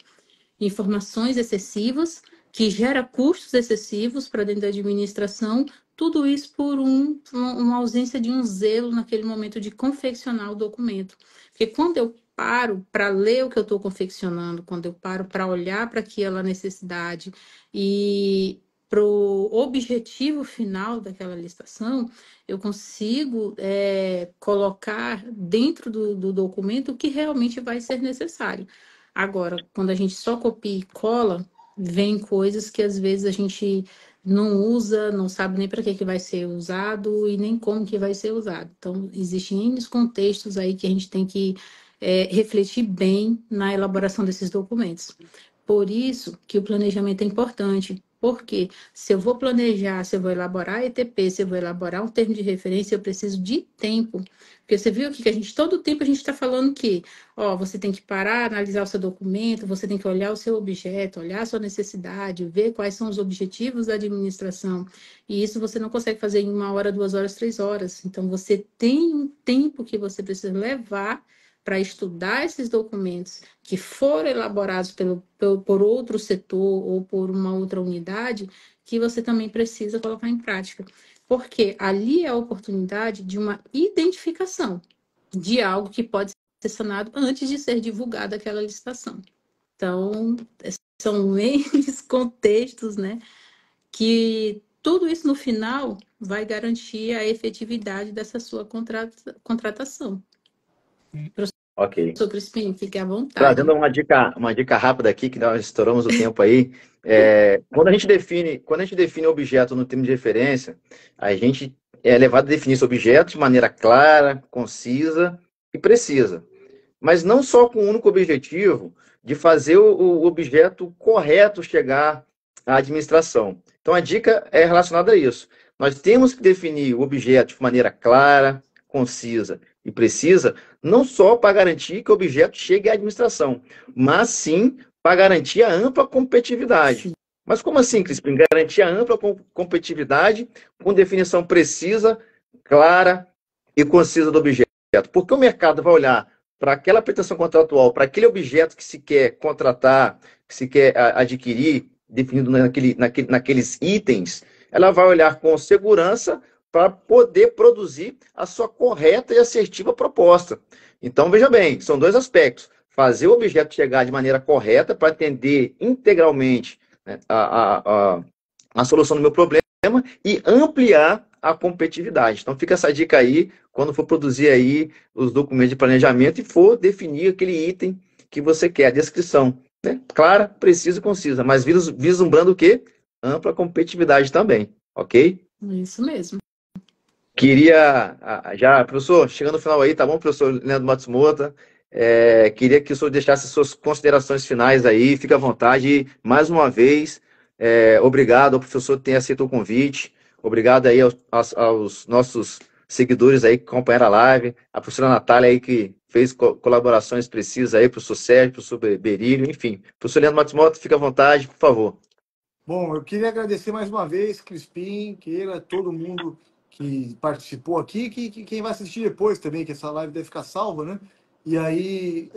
informações excessivas, que gera custos excessivos para dentro da administração, tudo isso por uma ausência de um zelo naquele momento de confeccionar o documento. Porque quando eu paro para ler o que eu estou confeccionando, quando eu paro para olhar para aquela necessidade e para o objetivo final daquela licitação, eu consigo colocar dentro do documento o que realmente vai ser necessário. Agora, quando a gente só copia e cola, vem coisas que às vezes a gente não usa, não sabe nem para que vai ser usado e nem como que vai ser usado. Então, existem N contextos aí que a gente tem que refletir bem na elaboração desses documentos. Por isso que o planejamento é importante. Porque se eu vou planejar, se eu vou elaborar ETP, se eu vou elaborar um termo de referência, eu preciso de tempo. Porque você viu aqui que todo o tempo a gente está falando que você tem que parar, analisar o seu documento, você tem que olhar o seu objeto, olhar a sua necessidade, ver quais são os objetivos da administração. E isso você não consegue fazer em 1 hora, 2 horas, 3 horas. Então, você tem um tempo que você precisa levar para estudar esses documentos que foram elaborados por outro setor ou por uma outra unidade, que você também precisa colocar em prática. Porque ali é a oportunidade de uma identificação de algo que pode ser sanado antes de ser divulgada aquela licitação. Então, são esses contextos, né, que tudo isso no final vai garantir a efetividade dessa sua contratação. Ok. Professor Crispim, fique à vontade. Trazendo uma dica rápida aqui, que nós estouramos o tempo aí. Quando a gente define objeto no termo de referência, a gente é levado a definir esse objeto de maneira clara, concisa e precisa. Mas não só com o único objetivo de fazer o objeto correto chegar à administração. Então, a dica é relacionada a isso. Nós temos que definir o objeto de maneira clara, concisa e precisa, não só para garantir que o objeto chegue à administração, mas sim para garantir a ampla competitividade. Mas como assim, Crispim? Garantir a ampla competitividade com definição precisa, clara e concisa do objeto. Porque o mercado vai olhar para aquela pretensão contratual, para aquele objeto que se quer contratar, que se quer adquirir, definido naqueles itens, ela vai olhar com segurança para poder produzir a sua correta e assertiva proposta. Então, veja bem, são dois aspectos. Fazer o objeto chegar de maneira correta para atender integralmente, né, a solução do meu problema e ampliar a competitividade. Então fica essa dica aí, quando for produzir aí os documentos de planejamento e for definir aquele item que você quer, a descrição, né? Clara, precisa e concisa, mas vislumbrando o quê? Ampla competitividade também, ok? Isso mesmo. Queria, já, professor, chegando no final aí, tá bom, professor Leandro Matsumoto? Queria que o senhor deixasse suas considerações finais aí, fica à vontade. E, mais uma vez, obrigado ao professor que ter aceito o convite, obrigado aí aos nossos seguidores aí que acompanharam a live, a professora Natália aí que fez colaborações precisas aí, professor Sérgio, professor Berílio, enfim. Professor Leandro Matsumoto, fica à vontade, por favor. Bom, eu queria agradecer mais uma vez, Crispim, Keila, todo mundo que participou aqui, quem vai assistir depois também, que essa live deve ficar salva, né? E aí,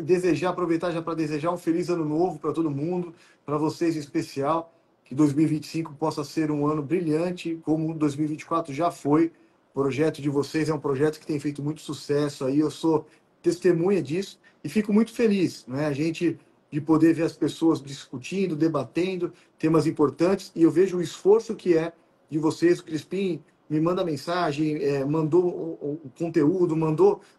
aproveitar já para desejar um feliz ano novo para todo mundo, para vocês em especial, que 2025 possa ser um ano brilhante, como 2024 já foi. O projeto de vocês é um projeto que tem feito muito sucesso aí, eu sou testemunha disso e fico muito feliz, né? A gente de poder ver as pessoas discutindo, debatendo temas importantes, e eu vejo o esforço que é de vocês. O Crispim me manda mensagem, mandou o conteúdo,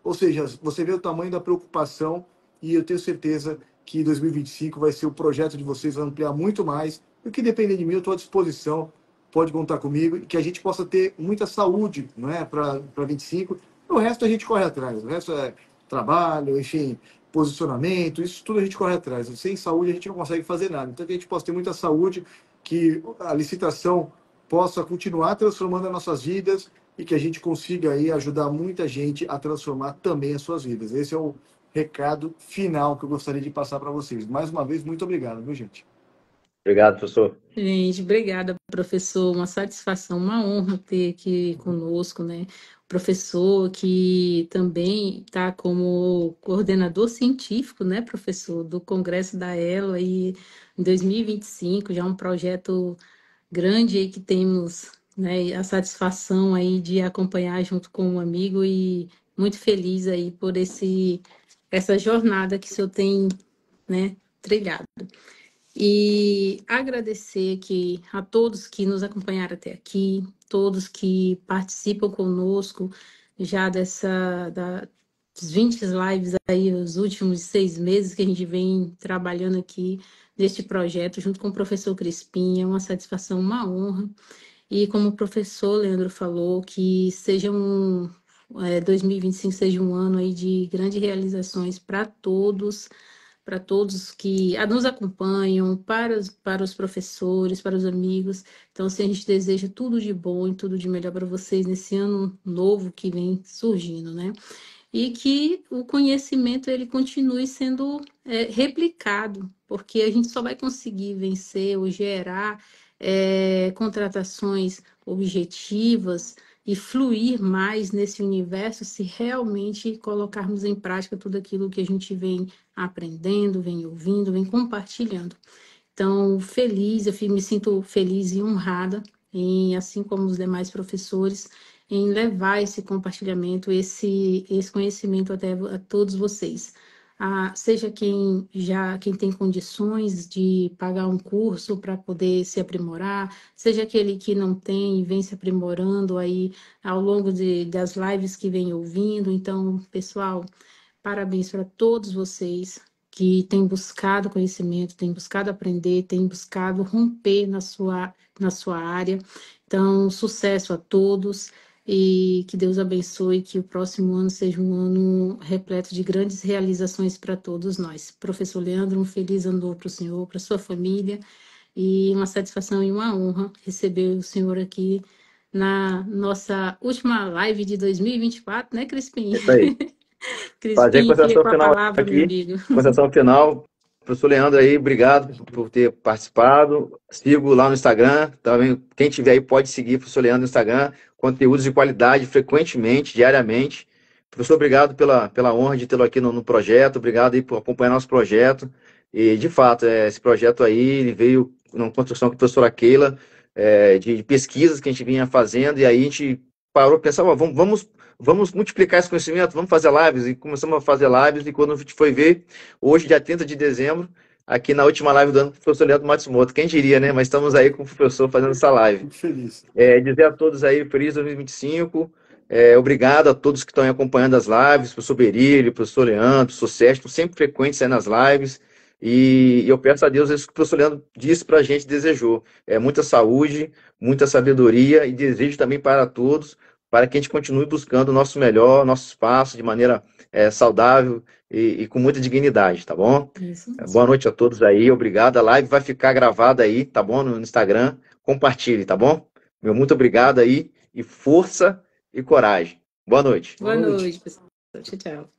ou seja, você vê o tamanho da preocupação, e eu tenho certeza que 2025 vai ser o projeto de vocês, vai ampliar muito mais. E o que depender de mim, eu estou à disposição, pode contar comigo, e que a gente possa ter muita saúde, não é, para 25. O resto a gente corre atrás, o resto é trabalho, enfim, posicionamento, isso tudo a gente corre atrás. Sem saúde a gente não consegue fazer nada. Então que a gente possa ter muita saúde, que a licitação possa continuar transformando as nossas vidas e que a gente consiga aí ajudar muita gente a transformar também as suas vidas. Esse é o recado final que eu gostaria de passar para vocês. Mais uma vez, muito obrigado, viu, gente? Obrigado, professor. Gente, obrigada, professor. Uma satisfação, uma honra ter aqui conosco, né? O professor que também está como coordenador científico, né, professor, do Congresso da ELO aí em 2025, já um projeto grande aí que temos, né, a satisfação aí de acompanhar junto com um amigo e muito feliz aí por essa jornada que o senhor tem, né, trilhado. E agradecer aqui a todos que nos acompanharam até aqui, todos que participam conosco já das 20 lives aí, os últimos 6 meses que a gente vem trabalhando aqui neste projeto, junto com o professor Crispim. É uma satisfação, uma honra. E como o professor Leandro falou, que 2025 seja um ano aí de grandes realizações para todos que nos acompanham, para os professores, para os amigos. Então, assim, a gente deseja tudo de bom e tudo de melhor para vocês nesse ano novo que vem surgindo, né? E que o conhecimento ele continue sendo replicado, porque a gente só vai conseguir vencer ou gerar contratações objetivas e fluir mais nesse universo se realmente colocarmos em prática tudo aquilo que a gente vem aprendendo, vem ouvindo, vem compartilhando. Então, me sinto feliz e honrada, assim como os demais professores, em levar esse compartilhamento, esse conhecimento até a todos vocês. Seja quem tem condições de pagar um curso para poder se aprimorar, seja aquele que não tem e vem se aprimorando aí ao longo das lives que vem ouvindo. Então, pessoal, parabéns para todos vocês que têm buscado conhecimento, têm buscado aprender, têm buscado romper na sua área. Então, sucesso a todos e que Deus abençoe, que o próximo ano seja um ano repleto de grandes realizações para todos nós. Professor Leandro, um feliz ano novo para o senhor, para a sua família, e uma satisfação e uma honra receber o senhor aqui na nossa última live de 2024, né, Crispim? Isso aí. Fazer a Crispim, fica consideração com a final palavra, meu aqui. amigo. Consideração final. Professor Leandro aí, obrigado por ter participado. Sigo lá no Instagram. Também, quem tiver aí pode seguir o professor Leandro no Instagram. Conteúdos de qualidade frequentemente, diariamente. Professor, obrigado pela honra de tê-lo aqui no projeto. Obrigado aí por acompanhar nosso projeto. E, de fato, esse projeto aí ele veio numa construção com a professora Keila, de pesquisas que a gente vinha fazendo. E aí a gente parou e pensava, vamos multiplicar esse conhecimento, vamos fazer lives, e começamos a fazer lives, e quando a gente foi ver, hoje, dia 30 de dezembro, aqui na última live do ano com o professor Leandro Matsumoto. Quem diria, né? Mas estamos aí com o professor fazendo essa live. Muito feliz. Dizer a todos aí, feliz 2025. Obrigado a todos que estão acompanhando as lives, professor Berílio, professor Leandro, professor Sérgio, sempre frequentes aí nas lives. E eu peço a Deus isso que o professor Leandro disse para a gente, desejou. Muita saúde, muita sabedoria e desejo também para todos, para que a gente continue buscando o nosso melhor, nosso espaço de maneira saudável e com muita dignidade, tá bom? Isso mesmo. Boa noite a todos aí, obrigado. A live vai ficar gravada aí, tá bom? No Instagram. Compartilhe, tá bom? Meu muito obrigado aí e força e coragem. Boa noite. Boa noite, pessoal. Tchau, tchau.